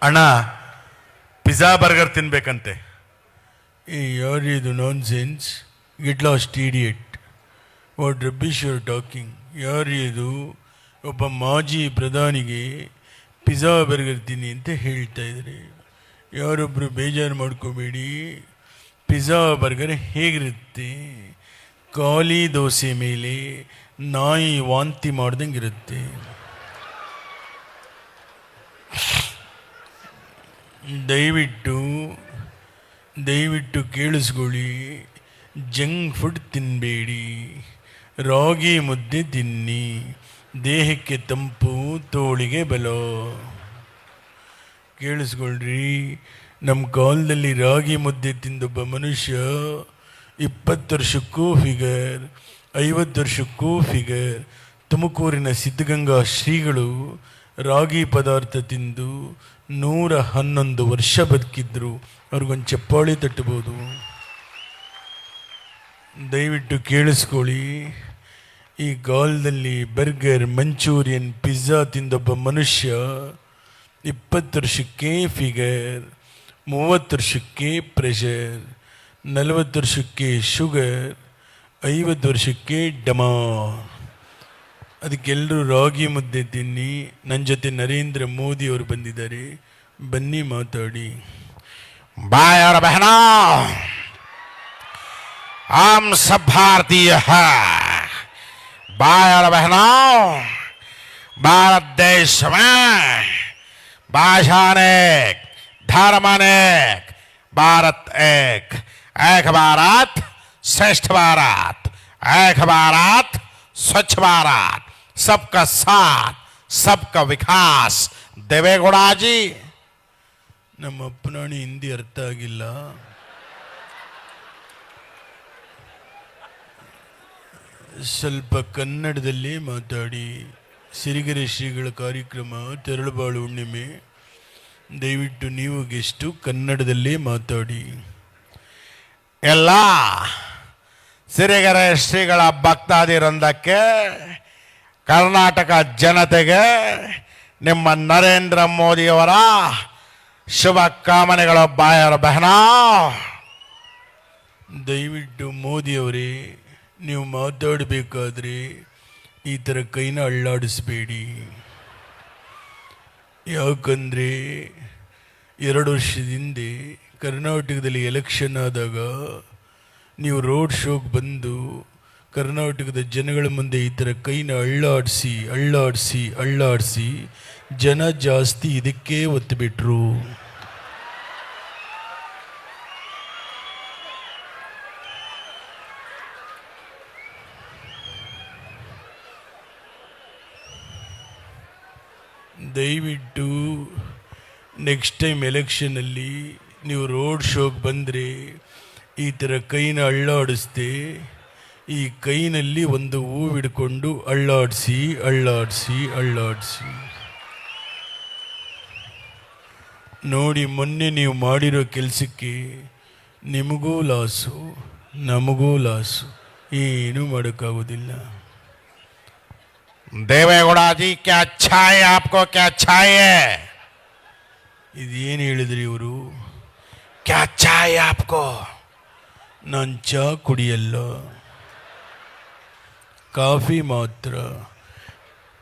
ಅಣ್ಣ, ಪಿಜ್ಜಾ ಬರ್ಗರ್ ತಿನ್ಬೇಕಂತೆ. ಯಾರಿದು nonsense? Get lost idiot. What rubbish you are talking? ಯಾರಿದು? ಒಬ್ಬ ಮಾಜಿ ಪ್ರಧಾನಿಗೆ ಪಿಜ್ಜಾ ಬರ್ಗರ್ ತಿನ್ನಿ ಅಂತ ಹೇಳ್ತಾ ಇದ್ದಾರೆ. ಯಾರೊಬ್ಬರು ಬೇಜಾರು ಮಾಡ್ಕೋಬೇಡಿ. ಪಿಜ್ಜಾ ಬರ್ಗರ್ ಹೇಗಿರುತ್ತೆ? ಖಾಲಿ ದೋಸೆ ಮೇಲೆ ನಾಯಿ ವಾಂತಿ ಮಾಡ್ದಂಗೆ ಇರುತ್ತೆ. ದಯವಿಟ್ಟು ಕೇಳಿಸ್ಕೊಳ್ಳಿ. ಜಂಕ್ ಫುಡ್ ತಿನ್ನಬೇಡಿ, ರಾಗಿ ಮುದ್ದೆ ತಿನ್ನಿ. ದೇಹಕ್ಕೆ ತಂಪು, ತೋಳಿಗೆ ಬಲ. ಕೇಳಿಸ್ಕೊಳ್ರಿ, ನಮ್ಮ ಕಾಲದಲ್ಲಿ ರಾಗಿ ಮುದ್ದೆ ತಿಂದೊಬ್ಬ ಮನುಷ್ಯ 20 ವರ್ಷಕ್ಕೂ ಫಿಗರ್, 50 ವರ್ಷಕ್ಕೂ ಫಿಗರ್. ತುಮಕೂರಿನ ಸಿದ್ಧಗಂಗಾ ಶ್ರೀಗಳು ರಾಗಿ ಪದಾರ್ಥ ತಿಂದು 111 ವರ್ಷ ಬದುಕಿದ್ರು. ಅವ್ರಿಗೊಂದು ಚಪ್ಪಾಳಿ ತಟ್ಟಬಹುದು. ದಯವಿಟ್ಟು ಕೇಳಿಸ್ಕೊಳ್ಳಿ. ಈ ಕಾಲದಲ್ಲಿ ಬರ್ಗರ್, ಮಂಚೂರಿಯನ್, ಪಿಜ್ಜಾ ತಿಂದೊಬ್ಬ ಮನುಷ್ಯ 20 ವರ್ಷಕ್ಕೆ ಫಿಗರ್, 30 ವರ್ಷಕ್ಕೆ ಪ್ರೆಷರ್, 40 ವರ್ಷಕ್ಕೆ ಶುಗರ್, 50 ವರ್ಷಕ್ಕೆ ಡಮಾ. ಅದಕ್ಕೆಲ್ಲರೂ ರಾಗಿ ಮುದ್ದೆ ತಿನ್ನಿ. ನನ್ನ ಜೊತೆ ನರೇಂದ್ರ ಮೋದಿ ಅವರು ಬಂದಿದ್ದಾರೆ, ಬನ್ನಿ ಮಾತಾಡಿ. भाई और बहनों, हम सब भारतीय हैं. भाई और बहनों, भारत देश में भाषा अनेक, धर्म अनेक, भारत एक. एक भारत श्रेष्ठ भारत, एक भारत स्वच्छ भारत, सबका साथ, सबका विकास. देवेगौड़ा जी. ನಮ್ಮ ಅಪ್ಪನಾಣಿ ಹಿಂದಿ ಅರ್ಥ ಆಗಿಲ್ಲ. ಸ್ವಲ್ಪ ಕನ್ನಡದಲ್ಲಿ ಮಾತಾಡಿ. ಸಿರಿಗೆರೆ ಶ್ರೀಗಳ ಕಾರ್ಯಕ್ರಮ ತೆರಳುಬಾಳು ಹುಣ್ಣಿಮೆ. ದಯವಿಟ್ಟು ನೀವು ಗೆಸ್ಟು, ಕನ್ನಡದಲ್ಲೇ ಮಾತಾಡಿ. ಎಲ್ಲ ಸಿರಿಗೆರೆ ಶ್ರೀಗಳ ಭಕ್ತಾದಿವೃಂದಕ್ಕೆ ಕರ್ನಾಟಕ ಜನತೆಗೆ ನಿಮ್ಮ ನರೇಂದ್ರ ಮೋದಿಯವರ ಶುಭ ಕಾಮನೆಗಳು ಬಾಯರ ಬಹನ. ದಯವಿಟ್ಟು ಮೋದಿಯವರೇ, ನೀವು ಮಾತಾಡಬೇಕಾದ್ರೆ ಈ ಥರ ಕೈನ ಅಳ್ಳಾಡಿಸ್ಬೇಡಿ. ಯಾಕಂದರೆ 2 ವರ್ಷದ ಹಿಂದೆ ಕರ್ನಾಟಕದಲ್ಲಿ ಎಲೆಕ್ಷನ್ ಆದಾಗ ನೀವು ರೋಡ್ ಶೋಗೆ ಬಂದು ಕರ್ನಾಟಕದ ಜನಗಳ ಮುಂದೆ ಈ ಥರ ಕೈನ ಅಳ್ಳಾಡಿಸಿ ಜನ ಜಾಸ್ತಿ ಇದಕ್ಕೆ ಒತ್ತು ಬಿಟ್ರು. ದಯವಿಟ್ಟು ನೆಕ್ಸ್ಟ್ ಟೈಮ್ ಎಲೆಕ್ಷನಲ್ಲಿ ನೀವು ರೋಡ್ ಶೋಗೆ ಬಂದರೆ ಈ ಥರ ಕೈನ ಅಳ್ಳಾಡಿಸ್ದೆ ಈ ಕೈನಲ್ಲಿ ಒಂದು ಹೂವು ಹಿಡ್ಕೊಂಡು ಅಳ್ಳಾಡಿಸಿ. ನೋಡಿ, ಮೊನ್ನೆ ನೀವು ಮಾಡಿರೋ ಕೆಲಸಕ್ಕೆ ನಿಮಗೂ ಲಾಸು, ನಮಗೂ ಲಾಸು, ಏನೂ ಮಾಡೋಕ್ಕಾಗೋದಿಲ್ಲ. देवेगौड़ा जी क्या अच्छा है, आपको क्या अच्छा है? ಇದೇನು ಹೇಳಿದ್ರಿ ಇವರು? क्या अच्छा है आपको? ನಾನು ಚಹಾ ಕುಡಿಯಲ್ಲ, ಕಾಫಿ ಮಾತ್ರ.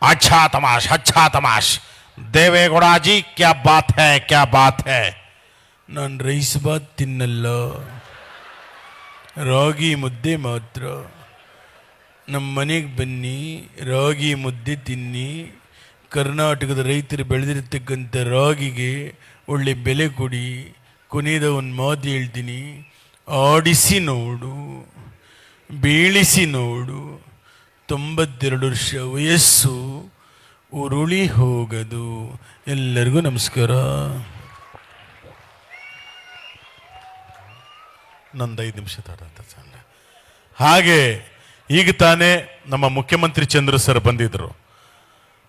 अच्छा तमाश. देवेगौड़ा जी क्या बात है? ನಾನು ರೈಸ್ ಬಾತ್ ತಿನ್ನಲ್ಲ, ರಾಗಿ ಮುದ್ದೆ ಮಾತ್ರ. ನಮ್ಮ ಮನೆಗೆ ಬನ್ನಿ, ರಾಗಿ ಮುದ್ದೆ ತಿನ್ನಿ. ಕರ್ನಾಟಕದ ರೈತರು ಬೆಳೆದಿರ್ತಕ್ಕಂಥ ರಾಗಿಗೆ ಒಳ್ಳೆ ಬೆಲೆ ಕೊಡಿ. ಕೊನೆಯದ ಒಂದು ಮಾತು ಹೇಳ್ತೀನಿ, ಆಡಿಸಿ ನೋಡು, ಬೀಳಿಸಿ ನೋಡು. 92 ವರ್ಷ ವಯಸ್ಸು ಉರುಳಿ ಹೋಗದು. ಎಲ್ಲರಿಗೂ ನಮಸ್ಕಾರ. ನಂದು 5 ನಿಮಿಷ ಹಾಗೆ ಈಗ ತಾನೇ ನಮ್ಮ ಮುಖ್ಯಮಂತ್ರಿ ಚಂದ್ರ ಸರ್ ಬಂದಿದ್ದರು.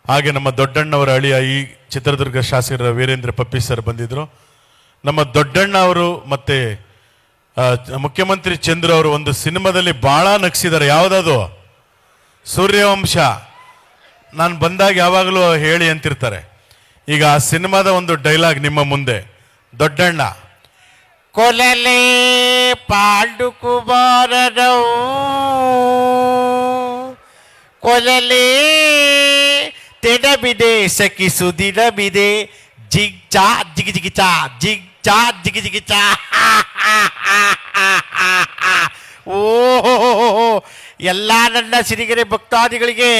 ಹಾಗೆ ನಮ್ಮ ದೊಡ್ಡಣ್ಣವರ ಅಳಿಯ ಈ ಚಿತ್ರದುರ್ಗ ಶಾಸಕರ ವೀರೇಂದ್ರ ಪಪ್ಪಿ ಸರ್ ಬಂದಿದ್ದರು. ನಮ್ಮ ದೊಡ್ಡಣ್ಣ ಅವರು ಮತ್ತೆ ಮುಖ್ಯಮಂತ್ರಿ ಚಂದ್ರ ಅವರು ಒಂದು ಸಿನಿಮಾದಲ್ಲಿ ಭಾಳ ನಗಿಸಿದ್ದಾರೆ. ಯಾವುದದು? ಸೂರ್ಯವಂಶ. ನಾನು ಬಂದಾಗ ಯಾವಾಗಲೂ ಹೇಳಿ ಅಂತಿರ್ತಾರೆ. ಈಗ ಆ ಸಿನಿಮಾದ ಒಂದು ಡೈಲಾಗ್ ನಿಮ್ಮ ಮುಂದೆ. ದೊಡ್ಡಣ್ಣ ಕೊಲಲೆ ಪಾಂಡು ಕುಮಾರನವು ಕೊಲಲೆ ತೆಡಬಿದೆ ಸಖಿಸು ದಿನಬಿದೆ ಜಿಗ್ ಚಾ ಜಿಗಿ ಜಿಗಿ ಚಾ ಜಿಗ್ ಚಾ ಜಿಗಿ ಜಿಗಿ ಚಾ. ಓಹೋ, ಎಲ್ಲ ನನ್ನ ಸಿರಿಗೆರೆ ಭಕ್ತಾದಿಗಳಿಗೆ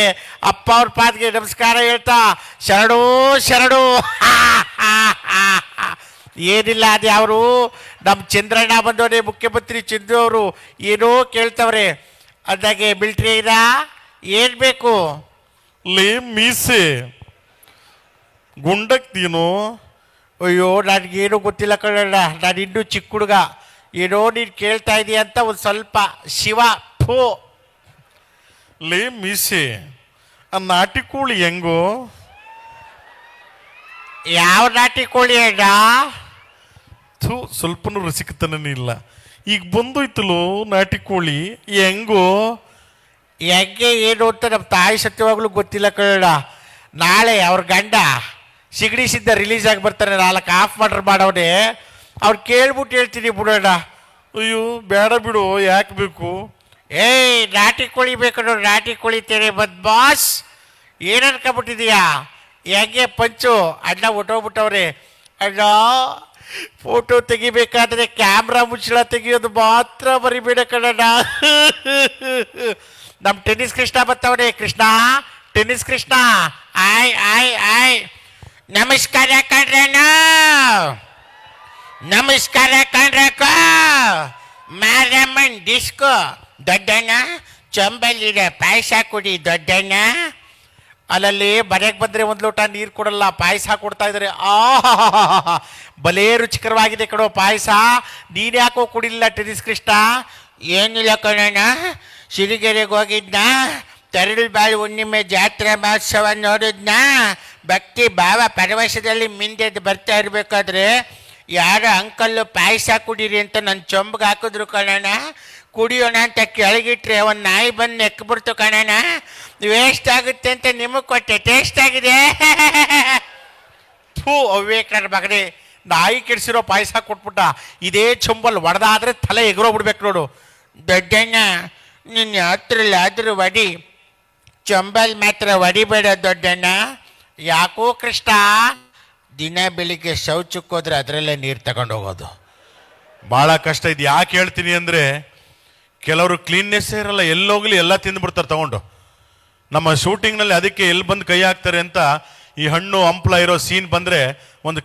ಅಪ್ಪ ಅವ್ರ ಪಾದಿಗೆ ನಮಸ್ಕಾರ ಹೇಳ್ತಾ ಶರಣು. ಏನಿಲ್ಲ, ಅದೇ ಅವರು ನಮ್ಮ ಚಂದ್ರಣ್ಣ ಬಂದವರೇ, ಮುಖ್ಯಮಂತ್ರಿ ಚಂದ್ರು ಅವರು ಏನೋ ಕೇಳ್ತವ್ರೆ. ಅಂದಾಗೆ ಮಿಲ್ಟ್ರಿ ಏನ್ ಬೇಕು? ಲೇ ಮೀಸೆ ಗುಂಡಕ್ತೀನು. ಅಯ್ಯೋ, ನನಗೇನು ಗೊತ್ತಿಲ್ಲ ಕಣಣ್ಣ, ನಾನು ಇನ್ನೂ ಚಿಕ್ಕ ಹುಡುಗ. ಏನೋ ನೀನು ಕೇಳ್ತಾ ಇದೀಯ ಅಂತ ಒಂದು ಸ್ವಲ್ಪ ಶಿವ ಫೋ. ಲೇ ಮೀಸೆ, ಆ ನಾಟಿ ಕೋಳಿ ಹೆಂಗೋ? ಯಾವ ನಾಟಿ ಕೋಳಿ ಅಣ್ಣ? ಸ್ವಲ್ಪನೂ ರಸಿಕತನೇ ಇಲ್ಲ. ಈಗ ಬಂದೋಯ್ತಲೋ ನಾಟಿ ಕೋಳಿ, ಹೆಂಗೋ? ಹೆಂಗೆ ಏನು ಅಂತ ನಮ್ಮ ತಾಯಿ ಸತ್ಯವಾಗ್ಲೂ ಗೊತ್ತಿಲ್ಲ ಕಣ. ನಾಳೆ ಅವ್ರ ಗಂಡ ಸಿಗಡಿ ಸಿದ್ಧ ರಿಲೀಸ್ ಆಗಿ ಬರ್ತಾರೆ, 4 ಆಫ್ ಮರ್ಡರ್ ಮಾಡವನೇ. ಅವ್ರು ಕೇಳ್ಬಿಟ್ಟು ಹೇಳ್ತೀನಿ ಬಿಡೋಣ. ಅಯ್ಯೋ ಬೇಡ ಬಿಡು, ಯಾಕೆ ಬೇಕು? ಏಯ್, ನಾಟಿ ಕೋಳಿ ಬೇಕು ನೋಡಿ, ನಾಟಿ ಕೋಳಿ ತೇರೆ ಬದ್ ಬಾಸ್. ಏನು ಅನ್ಕೊಂಬಿಟ್ಟಿದೀಯಾ? ಹೆಂಗೆ ಪಂಚು ಅಣ್ಣ ಹೊಟ್ಟೋಗ್ಬಿಟ್ಟವ್ರೆ. ಅಣ್ಣ, ಫೋಟೋ ತೆಗಿಬೇಕಾದ್ರೆ ಕ್ಯಾಮ್ರಾ ಮುಚ್ಚಳ ತೆಗಿಯೋದು ಮಾತ್ರ ಬರಿಬೇಡ ಕಣಣ್ಣ. ನಮ್ಮ ಟೆನ್ನಿಸ್ ಕೃಷ್ಣ ಬರ್ತಾವ್ರೆ. ಕೃಷ್ಣ, ಟೆನ್ನಿಸ್ ಕೃಷ್ಣ. ಆಯ್ ನಮಸ್ಕಾರ ಕಣ್ರಣ್ಣ, ನಮಸ್ಕಾರ ಕಣ್ರಕ್ಕ. ಮಾರಮ್ಮನ್ ಡಿಸ್ಕೋ ದೊಡ್ಡಣ್ಣ, ಚಂಬಲ್ಲಿರ ಪಾಯಸ ಕೊಡಿ ದೊಡ್ಡಣ್ಣ. ಅಲ್ಲಲ್ಲಿ ಬರೆಯಕ್ಕೆ ಬಂದರೆ 1 ಲೋಟ ನೀರು ಕೊಡಲ್ಲ, ಪಾಯಸ ಕೊಡ್ತಾ ಇದ್ದಾರೆ. ಭಲೇ ರುಚಿಕರವಾಗಿದೆ ಕಣೋ ಪಾಯಸ. ನೀನು ಯಾಕೋ ಕುಡಿಲಿಲ್ಲ ಟೆನ್ನಿಸ್ ಕೃಷ್ಣ? ಏನಿಲ್ಲ ಕಣಣ್ಣ, ಸಿರಿಗೆರೆಗೆ ಹೋಗಿದ್ನ, ತರಳು ಬಾಳು ಹುಣ್ಣಿಮೆ ಜಾತ್ರಾ ಮಹೋತ್ಸವ ನೋಡಿದ್ನ. ಭಕ್ತಿ ಭಾವ ಪರವಶದಲ್ಲಿ ಮಿಂದೆದ್ದು ಬರ್ತಾ ಇರಬೇಕಾದ್ರೆ ಯಾರೋ ಅಂಕಲ್ಲು ಪಾಯಸ ಕುಡೀರಿ ಅಂತ ನನ್ನ ಚೊಂಬಗೆ ಹಾಕಿದ್ರು ಕಣಣ್ಣ. ಕುಡಿಯೋಣ ಅಂತ ಕೆಳಗಿಟ್ರೆ ಒಂದು ನಾಯಿ ಬಂದು ನೆಕ್ಬಿಡ್ತು ಕಣಣ್ಣ. ವೇಸ್ಟ್ ಆಗುತ್ತೆ ಅಂತ ನಿಮಗೆ ಕೊಟ್ಟೆ, ಟೇಸ್ಟ್ ಆಗಿದೆ. ಥೂ ಅವ್ವೇಕರ ಮಗನೇ, ನಾಯಿ ಕೆಡಿಸಿರೋ ಪಾಯಸ ಕೊಟ್ಬಿಟ್ಟ. ಇದೇ ಚೊಂಬಲ್ ಒಡೆದಾದ್ರೆ ತಲೆ ಎಗರೋಗ್ಬಿಡ್ಬೇಕು ನೋಡು. ದೊಡ್ಡಣ್ಣ ನಿನ್ನ ಹತ್ರಲ್ಲಾದ್ರೂ ಒಡಿ, ಚೊಂಬಲ್ ಮಾತ್ರ ಒಡಿಬೇಡ ದೊಡ್ಡಣ್ಣ. ಯಾಕೋ ಕೃಷ್ಣ, ದಿನ ಬೆಳಿಗ್ಗೆ ಶೌಚಕ್ಕೆ ಹೋದ್ರೆ ಅದರಲ್ಲೇ ನೀರು ತಗೊಂಡು ಹೋಗೋದು ಭಾಳ ಕಷ್ಟ. ಇದು ಯಾಕೆ ಹೇಳ್ತೀನಿ ಅಂದರೆ, ಕೆಲವರು ಕ್ಲೀನ್ನೆಸ್ಸೇ ಇರಲ್ಲ, ಎಲ್ಲೋಗ್ಲಿ ಎಲ್ಲ ತಿಂದುಬಿಡ್ತಾರೆ ತಗೊಂಡು. ನಮ್ಮ ಶೂಟಿಂಗ್ನಲ್ಲಿ ಅದಕ್ಕೆ ಎಲ್ಲಿ ಬಂದು ಕೈ ಹಾಕ್ತಾರೆ ಅಂತ, ಈ ಹಣ್ಣು ಹಂಪ್ಲ ಇರೋ ಸೀನ್ ಬಂದರೆ ಒಂದು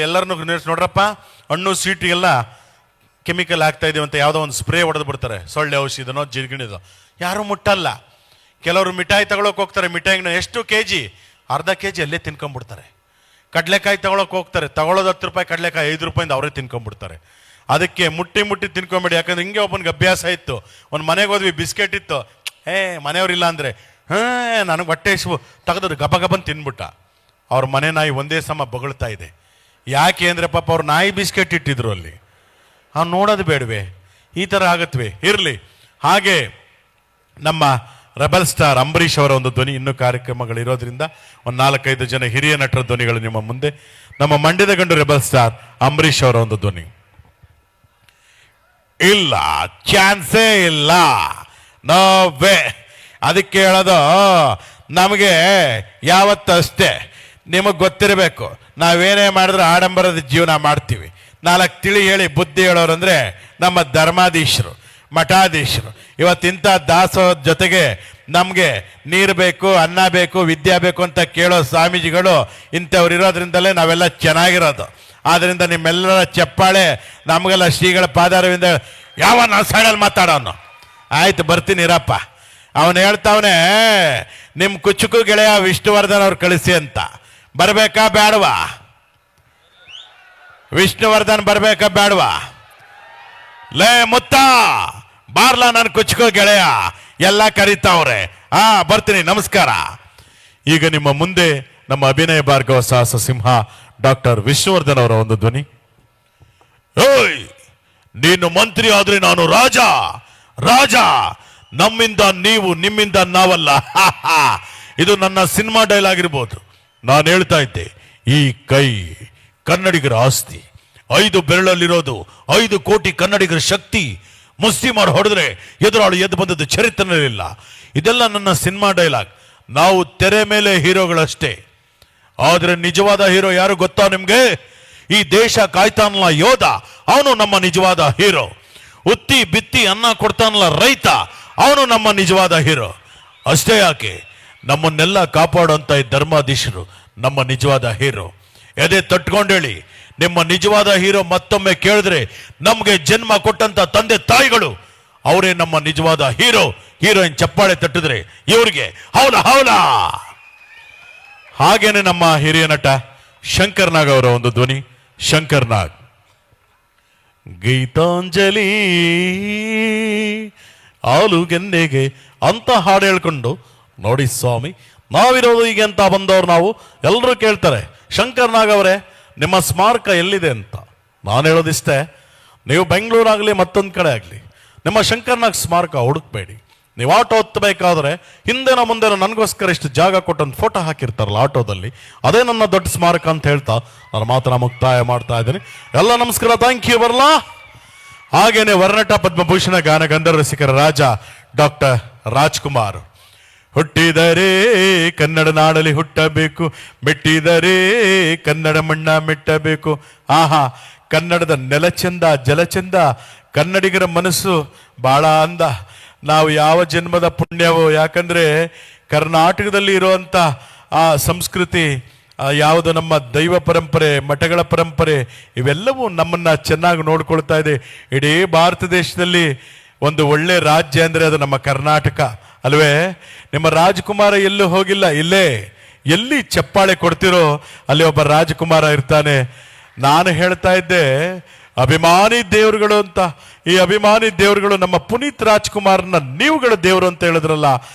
ಎಲ್ಲರನ್ನೂ ನೋಡ್ರಪ್ಪ, ಹಣ್ಣು ಸ್ವೀಟಿಗೆಲ್ಲ ಕೆಮಿಕಲ್ ಹಾಕ್ತಾ ಇದೀವಿ ಅಂತ ಯಾವುದೋ ಒಂದು ಸ್ಪ್ರೇ ಹೊಡೆದು ಬಿಡ್ತಾರೆ, ಸೊಳ್ಳೆ ಔಷಧಿನೋ ಜಿಗಿಣಿದೋ. ಯಾರೂ ಮುಟ್ಟಲ್ಲ. ಕೆಲವರು ಮಿಠಾಯಿ ತಗೊಳಕ್ಕೆ ಹೋಗ್ತಾರೆ, ಮಿಠಾಯಿನ ಎಷ್ಟು ಕೆಜಿ, ಅರ್ಧ ಕೆಜಿ ಅಲ್ಲೇ ತಿನ್ಕೊಂಡ್ಬಿಡ್ತಾರೆ. ಕಡಲೆಕಾಯಿ ತಗೊಳಕ್ಕೆ ಹೋಗ್ತಾರೆ, ತಗೊಳ್ಳೋದು 10 ರೂಪಾಯಿ, ಕಡಲೆಕಾಯಿ 5 ರೂಪಾಯಿಂದ ಅವರೇ ತಿನ್ಕೊಂಡ್ಬಿಡ್ತಾರೆ. ಅದಕ್ಕೆ ಮುಟ್ಟಿ ತಿನ್ಕೊಂಬೇಡಿ. ಯಾಕಂದ್ರೆ ಹಿಂಗೆ ಒಬ್ಬನಿಗೆ ಅಭ್ಯಾಸ ಇತ್ತು, ಒಂದು ಮನೆಗೆ ಹೋದ್ವಿ, ಬಿಸ್ಕೆಟ್ ಇತ್ತು, ಮನೆಯವರಿಲ್ಲ ಅಂದರೆ ನನಗೆ ಹೊಟ್ಟೆ ತೆಗೆದ್ರು ಗಬಗಬನ್ ತಿನ್ಬಿಟ್ಟ. ಅವ್ರ ಮನೆ ನಾಯಿ ಒಂದೇ ಸಮ ಬೊಗಳ್ತಾ ಇದೆ. ಯಾಕೆ ಅಂದರೆ ಪಾಪ ಅವ್ರು ನಾಯಿ ಬಿಸ್ಕೆಟ್ ಇಟ್ಟಿದ್ರು ಅಲ್ಲಿ. ನೋಡೋದು ಬೇಡವೆ, ಈ ಥರ ಆಗತ್ವೆ. ಇರಲಿ. ಹಾಗೆ ನಮ್ಮ ರೆಬಲ್ ಸ್ಟಾರ್ ಅಂಬರೀಷ್ ಅವರ ಒಂದು ಧ್ವನಿ, ಇನ್ನೂ ಕಾರ್ಯಕ್ರಮಗಳಿರೋದ್ರಿಂದ ಒಂದು 4-5 ಜನ ಹಿರಿಯ ನಟರ ಧ್ವನಿಗಳು ನಿಮ್ಮ ಮುಂದೆ. ನಮ್ಮ ಮಂಡ್ಯದ ಗಂಡು ರೆಬಲ್ ಸ್ಟಾರ್ ಅಂಬರೀಷ್ ಅವರ ಒಂದು ಧ್ವನಿ. ಇಲ್ಲ, ಚಾನ್ಸೇ ಇಲ್ಲ, ನೋ ವೇ. ಅದಕ್ಕೆ ಹೇಳೋದು, ನಮಗೆ ಯಾವತ್ತೂ ಅಷ್ಟೇ, ನಿಮಗೆ ಗೊತ್ತಿರಬೇಕು, ನಾವೇನೇ ಮಾಡಿದ್ರೆ ಆಡಂಬರದ ಜೀವನ ಮಾಡ್ತೀವಿ. 4 ತಿಳಿ ಹೇಳಿ ಬುದ್ಧಿ ಹೇಳೋರಂದ್ರೆ ನಮ್ಮ ಧರ್ಮಾಧೀಶರು, ಮಠಾಧೀಶರು. ಇವತ್ತಿಂಥ ದಾಸೋಹದ ಜೊತೆಗೆ ನಮಗೆ ನೀರು ಬೇಕು, ಅನ್ನ ಬೇಕು, ವಿದ್ಯೆ ಬೇಕು ಅಂತ ಕೇಳೋ ಸ್ವಾಮೀಜಿಗಳು ಇಂಥವ್ರು ಇರೋದ್ರಿಂದಲೇ ನಾವೆಲ್ಲ ಚೆನ್ನಾಗಿರೋದು. ಆದ್ದರಿಂದ ನಿಮ್ಮೆಲ್ಲರ ಚಪ್ಪಾಳೆ ನಮಗೆಲ್ಲ ಶ್ರೀಗಳ ಪಾದಾರವಿಂದ. ಯಾವ ನಾವು ಸೈಡಲ್ಲಿ ಮಾತಾಡೋನು, ಆಯ್ತು ಬರ್ತೀನಿ ಇರಪ್ಪ. ಅವನು ಹೇಳ್ತಾವನೆ, ನಿಮ್ಮ ಕುಚುಕು ಗೆಳೆಯ ವಿಷ್ಣುವರ್ಧನ್ ಅವ್ರು ಕಳಿಸಿ ಅಂತ. ಬರ್ಬೇಕಾ ಬೇಡವಾ? ವಿಷ್ಣುವರ್ಧನ್ ಬರ್ಬೇಕಾ ಬೇಡವಾ? ಲೇ ಮುತ್ತ ಬಾರ್ಲಾ, ನನ್ನ ಕುಚುಕು ಗೆಳೆಯ, ಎಲ್ಲ ಕರೀತಾವ್ರೆ. ಬರ್ತೀನಿ, ನಮಸ್ಕಾರ. ಈಗ ನಿಮ್ಮ ಮುಂದೆ ನಮ್ಮ ಅಭಿನಯ ಭಾರ್ಗವ ಸಾಹಸ ಸಿಂಹ ಡಾಕ್ಟರ್ ವಿಷ್ಣುವರ್ಧನ್ ಅವರ ಒಂದು ಧ್ವನಿ. ಓಯ್, ನೀನು ಮಂತ್ರಿ ಆದ್ರೆ ನಾನು ರಾಜ, ರಾಜ. ನಮ್ಮಿಂದ ನೀವು, ನಿಮ್ಮಿಂದ ನಾವಲ್ಲ. ಇದು ನನ್ನ ಸಿನಿಮಾ ಡೈಲಾಗ್ ಇರ್ಬೋದು. ನಾನು ಹೇಳ್ತಾ ಇದ್ದೆ, ಈ ಕೈ ಕನ್ನಡಿಗರ ಆಸ್ತಿ, 5 ಬೆರಳಲ್ಲಿರೋದು 5 ಕೋಟಿ ಕನ್ನಡಿಗರ ಶಕ್ತಿ. ಮುಸ್ಲಿಮರು ಹೊಡೆದ್ರೆ ಎದುರಾಳು ಎದ್ದು ಬಂದದ್ದು ಚರಿತ್ರೆಯಲ್ಲಿಲ್ಲ. ಇದೆಲ್ಲ ನನ್ನ ಸಿನಿಮಾ ಡೈಲಾಗ್. ನಾವು ತೆರೆ ಮೇಲೆ ಹೀರೋಗಳಷ್ಟೇ, ಆದ್ರೆ ನಿಜವಾದ ಹೀರೋ ಯಾರು ಗೊತ್ತಾ ನಿಮ್ಗೆ? ಈ ದೇಶ ಕಾಯ್ತಾನಲ್ಲ ಯೋಧ, ಅವನು ನಮ್ಮ ನಿಜವಾದ ಹೀರೋ. ಉತ್ತಿ ಬಿತ್ತಿ ಅನ್ನ ಕೊಡ್ತಾನಲ್ಲ ರೈತ, ಅವನು ನಮ್ಮ ನಿಜವಾದ ಹೀರೋ. ಅಷ್ಟೇ ಯಾಕೆ, ನಮ್ಮನ್ನೆಲ್ಲ ಕಾಪಾಡುವಂತ ಈ ಧರ್ಮಾಧೀಶರು ನಮ್ಮ ನಿಜವಾದ ಹೀರೋ. ಎದೆ ತಟ್ಕೊಂಡೇಳಿ, ನಿಮ್ಮ ನಿಜವಾದ ಹೀರೋ ಮತ್ತೊಮ್ಮೆ ಕೇಳಿದ್ರೆ ನಮ್ಗೆ ಜನ್ಮ ಕೊಟ್ಟಂತ ತಂದೆ ತಾಯಿಗಳು, ಅವರೇ ನಮ್ಮ ನಿಜವಾದ ಹೀರೋ. ಹೀರೋಯಿನ್ ಚಪ್ಪಾಳೆ ತಟ್ಟಿದ್ರೆ ಇವ್ರಿಗೆ ಹೌಲ ಹೌಲ. ಹಾಗೇನೆ ನಮ್ಮ ಹಿರಿಯ ನಟ ಶಂಕರ್ ನಾಗ್ ಅವರ ಒಂದು ಧ್ವನಿ. ಶಂಕರ್ ನಾಗ್. ಗೀತಾಂಜಲಿ ಆಲೂಗೆನ್ನೆಗೆ ಅಂತ ಹಾಡು ಹೇಳ್ಕೊಂಡು, ನೋಡಿ ಸ್ವಾಮಿ, ನಾವಿರೋದು ಹೀಗೆ ಅಂತ ಬಂದವ್ರು ನಾವು. ಎಲ್ಲರೂ ಕೇಳ್ತಾರೆ, ಶಂಕರ್ ನಾಗ್ ಅವರೇ ನಿಮ್ಮ ಸ್ಮಾರಕ ಎಲ್ಲಿದೆ ಅಂತ. ನಾನು ಹೇಳೋದಿಷ್ಟೇ, ನೀವು ಬೆಂಗಳೂರಾಗಲಿ ಮತ್ತೊಂದು ಕಡೆ ಆಗಲಿ ನಿಮ್ಮ ಶಂಕರ್ ನಾಗ್ ಸ್ಮಾರಕ ಹುಡುಕ್ಬೇಡಿ. ನೀವು ಆಟೋ ಹತ್ತಬೇಕಾದ್ರೆ ಹಿಂದೆನ ಮುಂದೆನೋ ನನಗೋಸ್ಕರ ಇಷ್ಟು ಜಾಗ ಕೊಟ್ಟೊಂದು ಫೋಟೋ ಹಾಕಿರ್ತಾರಲ್ಲ ಆಟೋದಲ್ಲಿ, ಅದೇ ನನ್ನ ದೊಡ್ಡ ಸ್ಮಾರಕ ಅಂತ ಹೇಳ್ತಾ ನಾನು ಮಾತನ್ನ ಮುಕ್ತಾಯ ಮಾಡ್ತಾ ಇದ್ದೀನಿ. ಎಲ್ಲ ನಮಸ್ಕಾರ, ಥ್ಯಾಂಕ್ ಯು, ಬರಲಾ. ಹಾಗೇನೆ ವರ್ಣಟ ಪದ್ಮಭೂಷಣ ಗಾನ ಗಂಧರ್ವ ರಸಿಕರ ರಾಜ ಡಾಕ್ಟರ್ ರಾಜ್ಕುಮಾರ್. ಹುಟ್ಟಿದರೆ ಕನ್ನಡ ನಾಡಲಿ ಹುಟ್ಟಬೇಕು, ಮೆಟ್ಟಿದರೆ ಕನ್ನಡ ಮಣ್ಣ ಮೆಟ್ಟಬೇಕು. ಕನ್ನಡದ ನೆಲ ಚಂದ, ಜಲ ಚಂದ, ಕನ್ನಡಿಗರ ಮನಸ್ಸು ಬಹಳ ಅಂದ. ನಾವು ಯಾವ ಜನ್ಮದ ಪುಣ್ಯವೋ, ಯಾಕಂದ್ರೆ ಕರ್ನಾಟಕದಲ್ಲಿ ಇರುವಂತ ಆ ಸಂಸ್ಕೃತಿ, ಯಾವುದು ನಮ್ಮ ದೈವ ಪರಂಪರೆ, ಮಠಗಳ ಪರಂಪರೆ, ಇವೆಲ್ಲವೂ ನಮ್ಮನ್ನ ಚೆನ್ನಾಗಿ ನೋಡ್ಕೊಳ್ತಾ ಇದೆ. ಇಡೀ ಭಾರತ ದೇಶದಲ್ಲಿ ಒಂದು ಒಳ್ಳೆ ರಾಜ್ಯ ಅಂದ್ರೆ ಅದು ನಮ್ಮ ಕರ್ನಾಟಕ ಅಲ್ವೇ? ನಿಮ್ಮ ರಾಜಕುಮಾರ ಎಲ್ಲೂ ಹೋಗಿಲ್ಲ, ಇಲ್ಲೇ ಎಲ್ಲಿ ಚಪ್ಪಾಳೆ ಕೊಡ್ತಿರೋ ಅಲ್ಲಿ ಒಬ್ಬ ರಾಜಕುಮಾರ ಇರ್ತಾನೆ. ನಾನು ಹೇಳ್ತಾ ಇದ್ದೆ ಅಭಿಮಾನಿ ದೇವರುಗಳು ಅಂತ. ಈ ಅಭಿಮಾನಿ ದೇವರುಗಳು ನಮ್ಮ ಪುನೀತ್ ರಾಜ್ಕುಮಾರ್ನ ನೀವುಗಳು ದೇವರು ಅಂತ ಹೇಳಿದ್ರಲ್ಲ,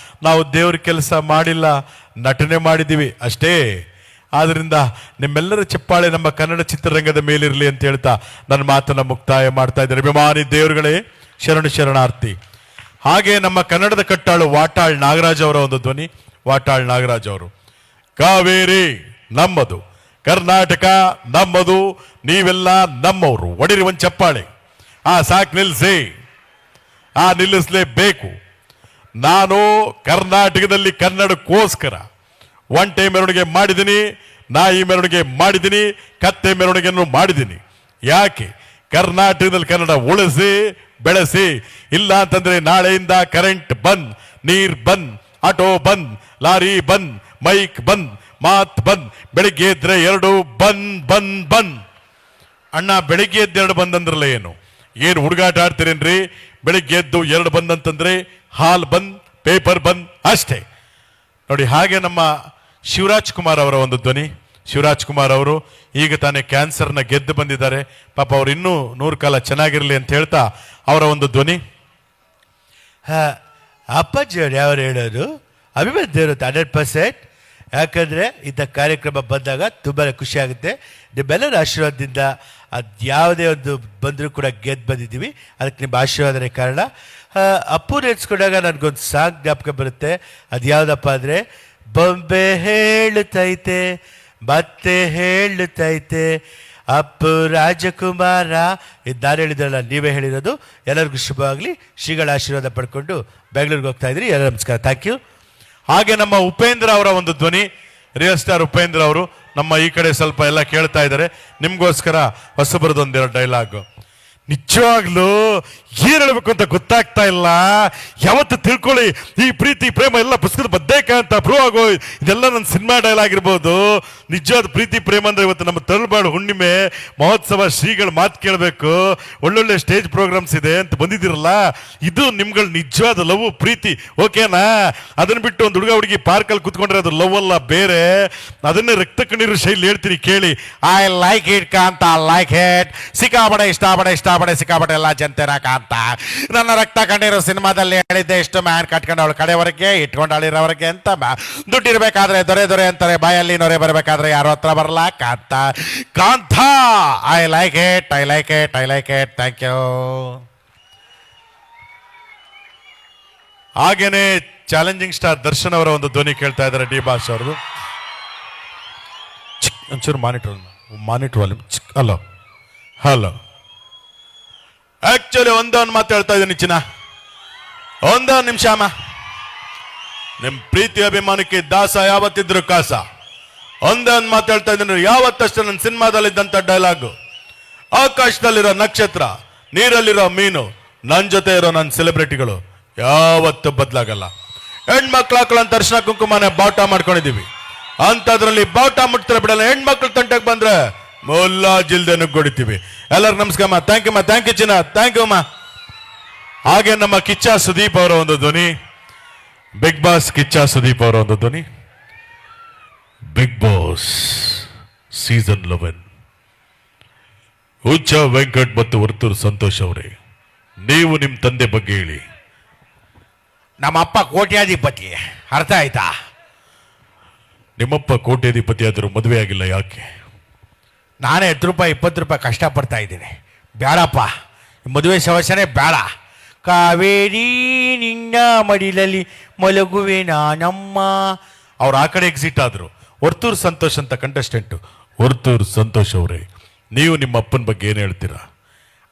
ನಾವು ದೇವ್ರ ಕೆಲಸ ಮಾಡಿಲ್ಲ, ನಟನೆ ಮಾಡಿದ್ದೀವಿ ಅಷ್ಟೇ. ಆದ್ರಿಂದ ನಿಮ್ಮೆಲ್ಲರ ಚಪ್ಪಾಳೆ ನಮ್ಮ ಕನ್ನಡ ಚಿತ್ರರಂಗದ ಮೇಲಿರಲಿ ಅಂತ ಹೇಳ್ತಾ ನನ್ನ ಮಾತನ್ನ ಮುಕ್ತಾಯ ಮಾಡ್ತಾ ಇದ್ದಾರೆ. ಅಭಿಮಾನಿ ದೇವರುಗಳೇ, ಶರಣಾರ್ಥಿ. ಹಾಗೆ ನಮ್ಮ ಕನ್ನಡದ ಕಟ್ಟಾಳು ವಾಟಾಳ್ ನಾಗರಾಜ್ ಅವರ ಒಂದು ಧ್ವನಿ. ವಾಟಾಳ್ ನಾಗರಾಜ್ ಅವರು, ಕಾವೇರಿ ನಮ್ಮದು, ಕರ್ನಾಟಕ ನಮ್ಮದು, ನೀವೆಲ್ಲ ನಮ್ಮವರು, ಒಡಿರಿ ಒಂದು ಚಪ್ಪಾಳೆ. ಸಾಕು ನಿಲ್ಲಿಸಿ, ನಿಲ್ಲಿಸಲೇಬೇಕು. ನಾನು ಕರ್ನಾಟಕದಲ್ಲಿ ಕನ್ನಡಕ್ಕೋಸ್ಕರ ಒಂಟೆ ಮೆರವಣಿಗೆ ಮಾಡಿದ್ದೀನಿ, ನಾಯಿ ಮೆರವಣಿಗೆ ಮಾಡಿದ್ದೀನಿ, ಕತ್ತೆ ಮೆರವಣಿಗೆಯನ್ನು ಮಾಡಿದ್ದೀನಿ. ಯಾಕೆ? ಕರ್ನಾಟಕದಲ್ಲಿ ಕನ್ನಡ ಉಳಿಸಿ ಬೆಳೆಸಿ. ಇಲ್ಲ ಅಂತಂದ್ರೆ ನಾಳೆಯಿಂದ ಕರೆಂಟ್ ಬಂದ್, ನೀರ್ ಬಂದ್, ಆಟೋ ಬಂದ್, ಲಾರಿ ಬಂದ್, ಮೈಕ್ ಬಂದ್, ಮಾತ್ ಬಂದ್. ಬೆಳಿಗ್ಗೆ ಎದ್ರೆ 2 ಬಂದ್. ಅಣ್ಣ ಬೆಳಿಗ್ಗೆ ಎದ್ದು 2 ಬಂದ್ ಅಂದ್ರಲ್ಲ ಏನು ಹುಡುಗಾಟ ಆಡ್ತೀರೇನ್ರಿ? ಬೆಳಿಗ್ಗೆ ಎದ್ದು 2 ಬಂದ್ ಅಂತಂದ್ರೆ ಹಾಲ್ ಬಂದ್, ಪೇಪರ್ ಬಂದ್ ಅಷ್ಟೇ ನೋಡಿ. ಹಾಗೆ ನಮ್ಮ ಶಿವರಾಜ್ ಕುಮಾರ್ ಅವರ ಒಂದು ಧ್ವನಿ. ಶಿವರಾಜ್ ಕುಮಾರ್ ಅವರು ಈಗ ತಾನೇ ಕ್ಯಾನ್ಸರ್ನ ಗೆದ್ದು ಬಂದಿದ್ದಾರೆ. ಪಾಪ ಅವ್ರು ಇನ್ನೂ 100 ಕಾಲ ಚೆನ್ನಾಗಿರ್ಲಿ ಅಂತ ಹೇಳ್ತಾ ಅವರ ಒಂದು ಧ್ವನಿ. ಅಪ್ಪಾಜಿಯವರು ಯಾರು ಹೇಳೋದು ಅಭಿವೃದ್ಧಿ ಇರುತ್ತೆ 100%. ಯಾಕಂದರೆ ಇಂಥ ಕಾರ್ಯಕ್ರಮ ಬಂದಾಗ ತುಂಬಾ ಖುಷಿ ಆಗುತ್ತೆ. ನಿಮ್ಮೆಲ್ಲರ ಆಶೀರ್ವಾದದಿಂದ ಅದು ಯಾವುದೇ ಒಂದು ಬಂದರೂ ಕೂಡ ಗೆದ್ದು ಬಂದಿದ್ದೀವಿ. ಅದಕ್ಕೆ ನಿಮ್ಮ ಆಶೀರ್ವಾದನೇ ಕಾರಣ. ಅಪ್ಪು ನೆನೆಸ್ಕೊಂಡಾಗ ನನಗೊಂದು ಸಾಂಗ್ ಜ್ಞಾಪಕ ಬರುತ್ತೆ. ಅದು ಯಾವುದಪ್ಪ ಅಂದರೆ, ಬೊಂಬೆ ಹೇಳುತ್ತೈತೆ ಮತ್ತೆ ಹೇಳುತ್ತೈತೆ ಅಪ್ಪು ರಾಜಕುಮಾರ. ಇದು ನಾನು ಹೇಳಿದ್ರಲ್ಲ, ನೀವೇ ಹೇಳಿರೋದು. ಎಲ್ಲರಿಗೂ ಶುಭವಾಗಲಿ. ಶ್ರೀಗಳ ಆಶೀರ್ವಾದ ಪಡ್ಕೊಂಡು ಬೆಂಗಳೂರಿಗೆ ಹೋಗ್ತಾ ಇದ್ರಿ. ಎಲ್ಲ ನಮಸ್ಕಾರ, ಥ್ಯಾಂಕ್ ಯು. ಹಾಗೆ ನಮ್ಮ ಉಪೇಂದ್ರ ಅವರ ಒಂದು ಧ್ವನಿ. ರಿಯಲ್ ಸ್ಟಾರ್ ಉಪೇಂದ್ರ ಅವರು ನಮ್ಮ ಈ ಕಡೆ ಸ್ವಲ್ಪ ಎಲ್ಲ ಕೇಳ್ತಾ ಇದ್ದಾರೆ. ನಿಮ್ಗೋಸ್ಕರ ಹೊಸಬರದೊಂದು 2 ಡೈಲಾಗ್. ನಿಜವಾಗ್ಲೂ ಏನ್ ಹೇಳ್ಬೇಕು ಅಂತ ಗೊತ್ತಾಗ್ತಾ ಇಲ್ಲ. ಯಾವತ್ತು ತಿಳ್ಕೊಳ್ಳಿ, ಈ ಪ್ರೀತಿ ಪ್ರೇಮ ಎಲ್ಲ ಪುಸ್ತಕದ ಬದ್ದೇಕ ಅಂತ ಪ್ರೂವ್ ಆಗೋ. ಇದೆಲ್ಲ ನನ್ನ ಸಿನಿಮಾ ಡೈಲಾಗ್ ಇರ್ಬೋದು. ನಿಜವಾದ ಪ್ರೀತಿ ಪ್ರೇಮ ಅಂದ್ರೆ ಇವತ್ತು ನಮ್ಮ ತರಳಬಾಳು ಹುಣ್ಣಿಮೆ ಮಹೋತ್ಸವ, ಶ್ರೀಗಳ ಮಾತು ಕೇಳಬೇಕು, ಒಳ್ಳೊಳ್ಳೆ ಸ್ಟೇಜ್ ಪ್ರೋಗ್ರಾಮ್ಸ್ ಇದೆ ಅಂತ ಬಂದಿದ್ದೀರಲ್ಲ, ಇದು ನಿಮ್ಗಳ ನಿಜವಾದ ಲವ್ ಪ್ರೀತಿ. ಓಕೆನಾ? ಅದನ್ನ ಬಿಟ್ಟು ಒಂದು ಹುಡುಗ ಹುಡುಗಿ ಪಾರ್ಕಲ್ಲಿ ಕುತ್ಕೊಂಡ್ರೆ ಅದು ಲವ್ ಅಲ್ಲ, ಬೇರೆ. ಅದನ್ನೇ ರಕ್ತ ಕಣ್ಣೀರು ಶೈಲಿ ಹೇಳ್ತೀನಿ ಕೇಳಿ. I like it Kantha, like it. ಸಿಕ್ಕಾಬಡೆ ಇಷ್ಟಪಡೆ ಸಿಕ್ಕಾಬಡೆ ಎಲ್ಲ ಜನತೆನ ಕಾಂತ. ನನ್ನ ರಕ್ತ ಕಣ್ಣೀರು ಸಿನಿಮಾದಲ್ಲಿ ಹೇಳಿದ್ದೆ, ಇಷ್ಟು ಮ್ಯಾನ್ ಕಟ್ಕೊಂಡು ಅವಳು ಕಡೆವರೆಗೆ ಇಟ್ಕೊಂಡು ಅಳಿರೋವರೆಗೆ ಅಂತ. ದುಡ್ಡಿರ್ಬೇಕಾದ್ರೆ ದೊರೆ ಅಂತಾರೆ, ಬಾಯಲ್ಲಿ ನೊರೆ ಬರಬೇಕಾದ್ರೆ ಯಾರೋ ಹತ್ರ ಬರಲ್ಲ. Kantha I like it. Thank you. ಹಾಗೇನೆ ಚಾಲೆಂಜಿಂಗ್ ಸ್ಟಾರ್ ದರ್ಶನ್ ಅವರ ಒಂದು ಧ್ವನಿ ಕೇಳ್ತಾ ಇದ್ದಾರೆ. ಡಿ ಬಾಸ್ ಅವ್ರದ್ದು. ಒಂಚೂರು ಮಾನಿಟರ್ ವಾಲ್ಯೂಮ್. ಹಲೋ. ಆಕ್ಚುಲಿ ಒಂದೊಂದು ಮಾತು ಹೇಳ್ತಾ ಇದ್ದೀನಿ ಚಿನ್ನ, ಒಂದೊಂದು ನಿಮಿಷ ಅಮ್ಮ. ನಿಮ್ ಪ್ರೀತಿ ಅಭಿಮಾನಕ್ಕೆ ದಾಸ ಯಾವತ್ತಿದ್ರು ಕಾಸ. ಒಂದೊಂದು ಮಾತು ಹೇಳ್ತಾ ಇದ್ದೀನಿ. ಯಾವತ್ತಷ್ಟು ನನ್ನ ಸಿನಿಮಾದಲ್ಲಿದ್ದಂಥ ಡೈಲಾಗು, ಆಕಾಶದಲ್ಲಿರೋ ನಕ್ಷತ್ರ, ನೀರಲ್ಲಿರೋ ಮೀನು, ನನ್ನ ಜೊತೆ ಇರೋ ನನ್ನ ಸೆಲೆಬ್ರಿಟಿಗಳು ಯಾವತ್ತು ಬದಲಾಗಲ್ಲ. ಹೆಣ್ಮಕ್ಳು ಹಾಕೊಳ್ಳೋ ಅರ್ಶಿನ ಕುಂಕುಮನೆ ಬಾವುಟ ಮಾಡ್ಕೊಂಡಿದೀವಿ. ಅಂಥದ್ರಲ್ಲಿ ಬಾವುಟ ಮುಟ್ತಾರೆ ಬಿಡಲ್ಲ. ಹೆಣ್ಮಕ್ಳು ತಂಟಕ್ಕೆ ಬಂದ್ರೆ ಮೊಲ್ಲ ಜಿಲ್ದೆ ನುಗ್ಗೊಡಿತೀವಿ. ಎಲ್ಲರೂ ನಮಸ್ಕಾರ. ಥ್ಯಾಂಕ್ ಯು ಚಿನ್ನ, ಥ್ಯಾಂಕ್ ಯು ಅಮ್ಮ. ಹಾಗೆ ನಮ್ಮ ಕಿಚ್ಚ ಸುದೀಪ್ ಅವರ ಒಂದು ಧ್ವನಿ. ಬಿಗ್ ಬಾಸ್ ಕಿಚ್ಚ ಸುದೀಪ್ ಅವರ ಒಂದು ಧ್ವನಿ. Bigg Boss season 11. ಹುಚ್ಚ ವೆಂಕಟ್ ಮತ್ತು ವರ್ತೂರು ಸಂತೋಷ್ ಅವರೇ, ನೀವು ನಿಮ್ಮ ತಂದೆ ಬಗ್ಗೆ ಹೇಳಿ. ನಮ್ಮಪ್ಪ ಕೋಟ್ಯಾಧಿಪತಿ, ಅರ್ಥ ಆಯ್ತಾ? ನಿಮ್ಮಪ್ಪ ಕೋಟ್ಯಾಧಿಪತಿ ಆದರೂ ಮದುವೆ ಆಗಿಲ್ಲ, ಯಾಕೆ? ನಾನೇ 10 ರೂಪಾಯಿ 20 ರೂಪಾಯಿ ಕಷ್ಟಪಡ್ತಾ ಇದ್ದೀನಿ. ಬೇಡಪ್ಪ, ಮದುವೆ ಸಮಸ್ಯೆನೇ ಬೇಡ. ಕಾವೇರಿ ನಿನ್ನ ಮಡಿಲಲ್ಲಿ ಮಲಗುವೆ ನಾನಮ್ಮ. ಅವ್ರು ಆ ಕಡೆ ಎಕ್ಸಿಟ್ ಆದ್ರು. ವರ್ತೂರು ಸಂತೋಷ್ ಅಂತ ಕಂಟೆಸ್ಟೆಂಟು. ವರ್ತೂರು ಸಂತೋಷ್ ಅವರೇ, ನೀವು ನಿಮ್ಮ ಅಪ್ಪನ ಬಗ್ಗೆ ಏನು ಹೇಳ್ತೀರಾ?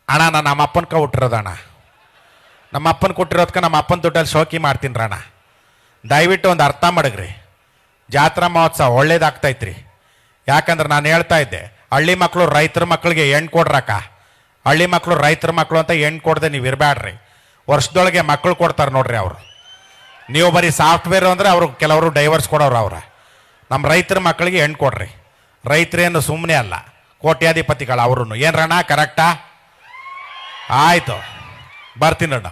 ಅಣ್ಣ, ನಾನು ನಮ್ಮ ಅಪ್ಪನ ಕೊಟ್ಟಿರೋದಣ್ಣ. ನಮ್ಮ ಅಪ್ಪನ ಕೊಟ್ಟಿರೋದಕ್ಕೆ ನಮ್ಮ ಅಪ್ಪನ ದುಡ್ಡಲ್ಲಿ ಶೋಕಿ ಮಾಡ್ತೀನಿ ಅಣ್ಣ. ದಯವಿಟ್ಟು ಒಂದು ಅರ್ಥ ಮಾಡಗ್ರಿ. ಜಾತ್ರಾ ಮಹೋತ್ಸವ ಒಳ್ಳೇದಾಗ್ತೈತ್ರಿ. ಯಾಕಂದ್ರೆ ನಾನು ಹೇಳ್ತಾ ಇದ್ದೆ, ಹಳ್ಳಿ ಮಕ್ಕಳು ರೈತರ ಮಕ್ಕಳಿಗೆ ಹೆಣ್ಣು ಕೊಡ್ರಕ್ಕ. ಹಳ್ಳಿ ಮಕ್ಕಳು ರೈತರ ಮಕ್ಕಳು ಅಂತ ಹೆಣ್ಣು ಕೊಡದೆ ನೀವು ಇರಬೇಡ್ರಿ. ವರ್ಷದೊಳಗೆ ಮಕ್ಕಳು ಕೊಡ್ತಾರೆ ನೋಡ್ರಿ ಅವರು. ನೀವು ಬರೀ ಸಾಫ್ಟ್ವೇರ್ ಅಂದರೆ ಅವರು ಕೆಲವರು ಡೈವರ್ಸ್ ಕೊಡೋರು. ನಮ್ಮ ರೈತರ ಮಕ್ಕಳಿಗೆ ಹೆಣ್ಣು ಕೊಡ್ರಿ. ರೈತರೇನು ಸುಮ್ಮನೆ ಅಲ್ಲ, ಕೋಟ್ಯಾಧಿಪತಿಗಳು ಅವರು. ಏನ್ರಣ್ಣ, ಕರೆಕ್ಟಾ? ಆಯಿತು, ಬರ್ತೀನಣ್ಣ.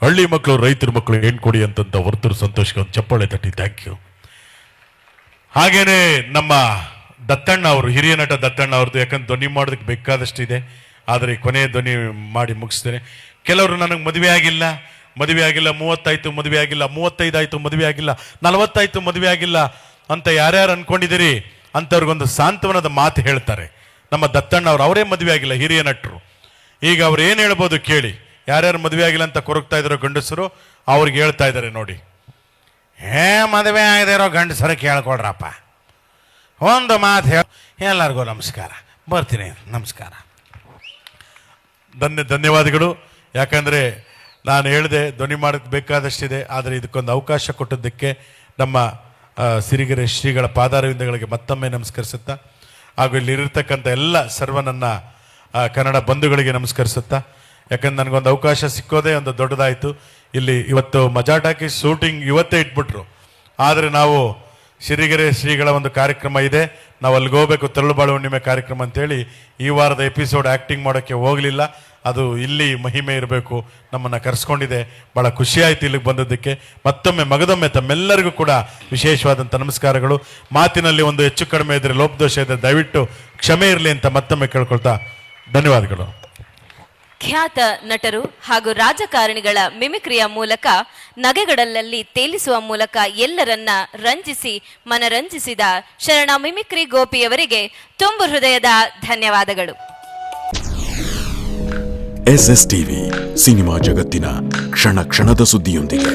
ಹಳ್ಳಿ ಮಕ್ಕಳು ರೈತರ ಮಕ್ಕಳು ಹೆಣ್ಣು ಕೊಡಿ ಅಂತಂತ ವರ್ತೂರು ಸಂತೋಷ್ಗೆ ಒಂದು ಚಪ್ಪಾಳೆ ತಟ್ಟಿ ಥ್ಯಾಂಕ್ ಯು. ಹಾಗೇನೆ ನಮ್ಮ ದತ್ತಣ್ಣ ಅವರು, ಹಿರಿಯ ನಟ ದತ್ತಣ್ಣ ಅವ್ರದ್ದು. ಯಾಕಂದ್ರೆ ಧ್ವನಿ ಮಾಡೋದಕ್ಕೆ ಬೇಕಾದಷ್ಟು ಇದೆ, ಆದರೆ ಕೊನೆಯ ಧ್ವನಿ ಮಾಡಿ ಮುಗಿಸ್ತೇನೆ. ಕೆಲವರು ನನಗೆ ಮದುವೆ ಆಗಿಲ್ಲ 30 ಆಯ್ತು ಮದುವೆ ಆಗಿಲ್ಲ, 35 ಆಯ್ತು ಮದುವೆ ಆಗಿಲ್ಲ, 40 ಆಯ್ತು ಮದುವೆ ಆಗಿಲ್ಲ ಅಂತ ಯಾರ್ಯಾರು ಅನ್ಕೊಂಡಿದ್ದೀರಿ ಅಂಥವ್ರಿಗೊಂದು ಸಾಂತ್ವನದ ಮಾತು ಹೇಳ್ತಾರೆ ನಮ್ಮ ದತ್ತಣ್ಣ ಅವರು. ಅವರೇ ಮದುವೆ ಆಗಿಲ್ಲ, ಹಿರಿಯ ನಟರು. ಈಗ ಅವ್ರು ಏನು ಹೇಳ್ಬೋದು ಕೇಳಿ. ಯಾರ್ಯಾರು ಮದುವೆ ಆಗಿಲ್ಲ ಅಂತ ಕೊರಗ್ತಾ ಇದ್ರು ಗಂಡಸರು ಅವ್ರಿಗೆ ಹೇಳ್ತಾ ಇದ್ದಾರೆ ನೋಡಿ, ಮದುವೆ ಆಗದೆ ಇರೋ ಗಂಡಸರು ಕೇಳ್ಕೊಳ್ರಪ್ಪ, ಒಂದು ಮಾತು ಎಲ್ಲರಿಗೂ ನಮಸ್ಕಾರ, ಬರ್ತೀನಿ, ನಮಸ್ಕಾರ. ಧನ್ಯವಾದಗಳು. ಯಾಕಂದರೆ ನಾನು ಹೇಳಿದೆ ಧ್ವನಿ ಮಾಡೋಕ್ಕೆ ಬೇಕಾದಷ್ಟಿದೆ, ಆದರೆ ಇದಕ್ಕೊಂದು ಅವಕಾಶ ಕೊಟ್ಟದ್ದಕ್ಕೆ ನಮ್ಮ ಸಿರಿಗೆರೆ ಶ್ರೀಗಳ ಪಾದಾರವಿಂದಗಳಿಗೆ ಮತ್ತೊಮ್ಮೆ ನಮಸ್ಕರಿಸುತ್ತಾ, ಹಾಗೂ ಇಲ್ಲಿರತಕ್ಕಂಥ ಎಲ್ಲ ಸರ್ವ ನನ್ನ ಕನ್ನಡ ಬಂಧುಗಳಿಗೆ ನಮಸ್ಕರಿಸುತ್ತಾ, ಯಾಕಂದ್ರೆ ನನಗೊಂದು ಅವಕಾಶ ಸಿಕ್ಕೋದೇ ಒಂದು ದೊಡ್ಡದಾಯಿತು. ಇಲ್ಲಿ ಇವತ್ತು ಮಜಾಟಾಕಿ ಶೂಟಿಂಗ್ ಇವತ್ತೇ ಇಟ್ಬಿಟ್ರು, ಆದರೆ ನಾವು ಸಿರಿಗೆರೆ ಶ್ರೀಗಳ ಒಂದು ಕಾರ್ಯಕ್ರಮ ಇದೆ, ನಾವು ಅಲ್ಲಿಗೆ ಹೋಗ್ಬೇಕು, ತರಳುಬಾಳು ಹುಣ್ಣಿಮೆ ಕಾರ್ಯಕ್ರಮ ಅಂತೇಳಿ ಈ ವಾರದ ಎಪಿಸೋಡ್ ಆ್ಯಕ್ಟಿಂಗ್ ಮಾಡೋಕ್ಕೆ ಹೋಗಲಿಲ್ಲ. ಅದು ಇಲ್ಲಿ ಮಹಿಮೆ ಇರಬೇಕು, ನಮ್ಮನ್ನು ಕರೆಸ್ಕೊಂಡಿದೆ. ಭಾಳ ಖುಷಿಯಾಯಿತು ಇಲ್ಲಿಗೆ ಬಂದದ್ದಕ್ಕೆ. ಮತ್ತೊಮ್ಮೆ ಮಗದೊಮ್ಮೆ ತಮ್ಮೆಲ್ಲರಿಗೂ ಕೂಡ ವಿಶೇಷವಾದಂಥ ನಮಸ್ಕಾರಗಳು. ಮಾತಿನಲ್ಲಿ ಒಂದು ಹೆಚ್ಚು ಕಡಿಮೆ ಇದ್ದರೆ, ಲೋಪದೋಷ ಇದ್ದರೆ ದಯವಿಟ್ಟು ಕ್ಷಮೆ ಇರಲಿ ಅಂತ ಮತ್ತೊಮ್ಮೆ ಕೇಳ್ಕೊಳ್ತಾ ಧನ್ಯವಾದಗಳು. ಖ್ಯಾತ ನಟರು ಹಾಗೂ ರಾಜಕಾರಣಿಗಳ ಮಿಮಿಕ್ರಿಯ ಮೂಲಕ ನಗೆಗಡಲಲ್ಲಿ ತೇಲಿಸುವ ಮೂಲಕ ಎಲ್ಲರನ್ನ ರಂಜಿಸಿ ಮನರಂಜಿಸಿದ ಶರಣ ಮಿಮಿಕ್ರಿ ಗೋಪಿಯವರಿಗೆ ತುಂಬು ಹೃದಯದ ಧನ್ಯವಾದಗಳು. SS ಟಿವಿ, ಸಿನಿಮಾ ಜಗತ್ತಿನ ಕ್ಷಣ ಕ್ಷಣದ ಸುದ್ದಿಯೊಂದಿಗೆ.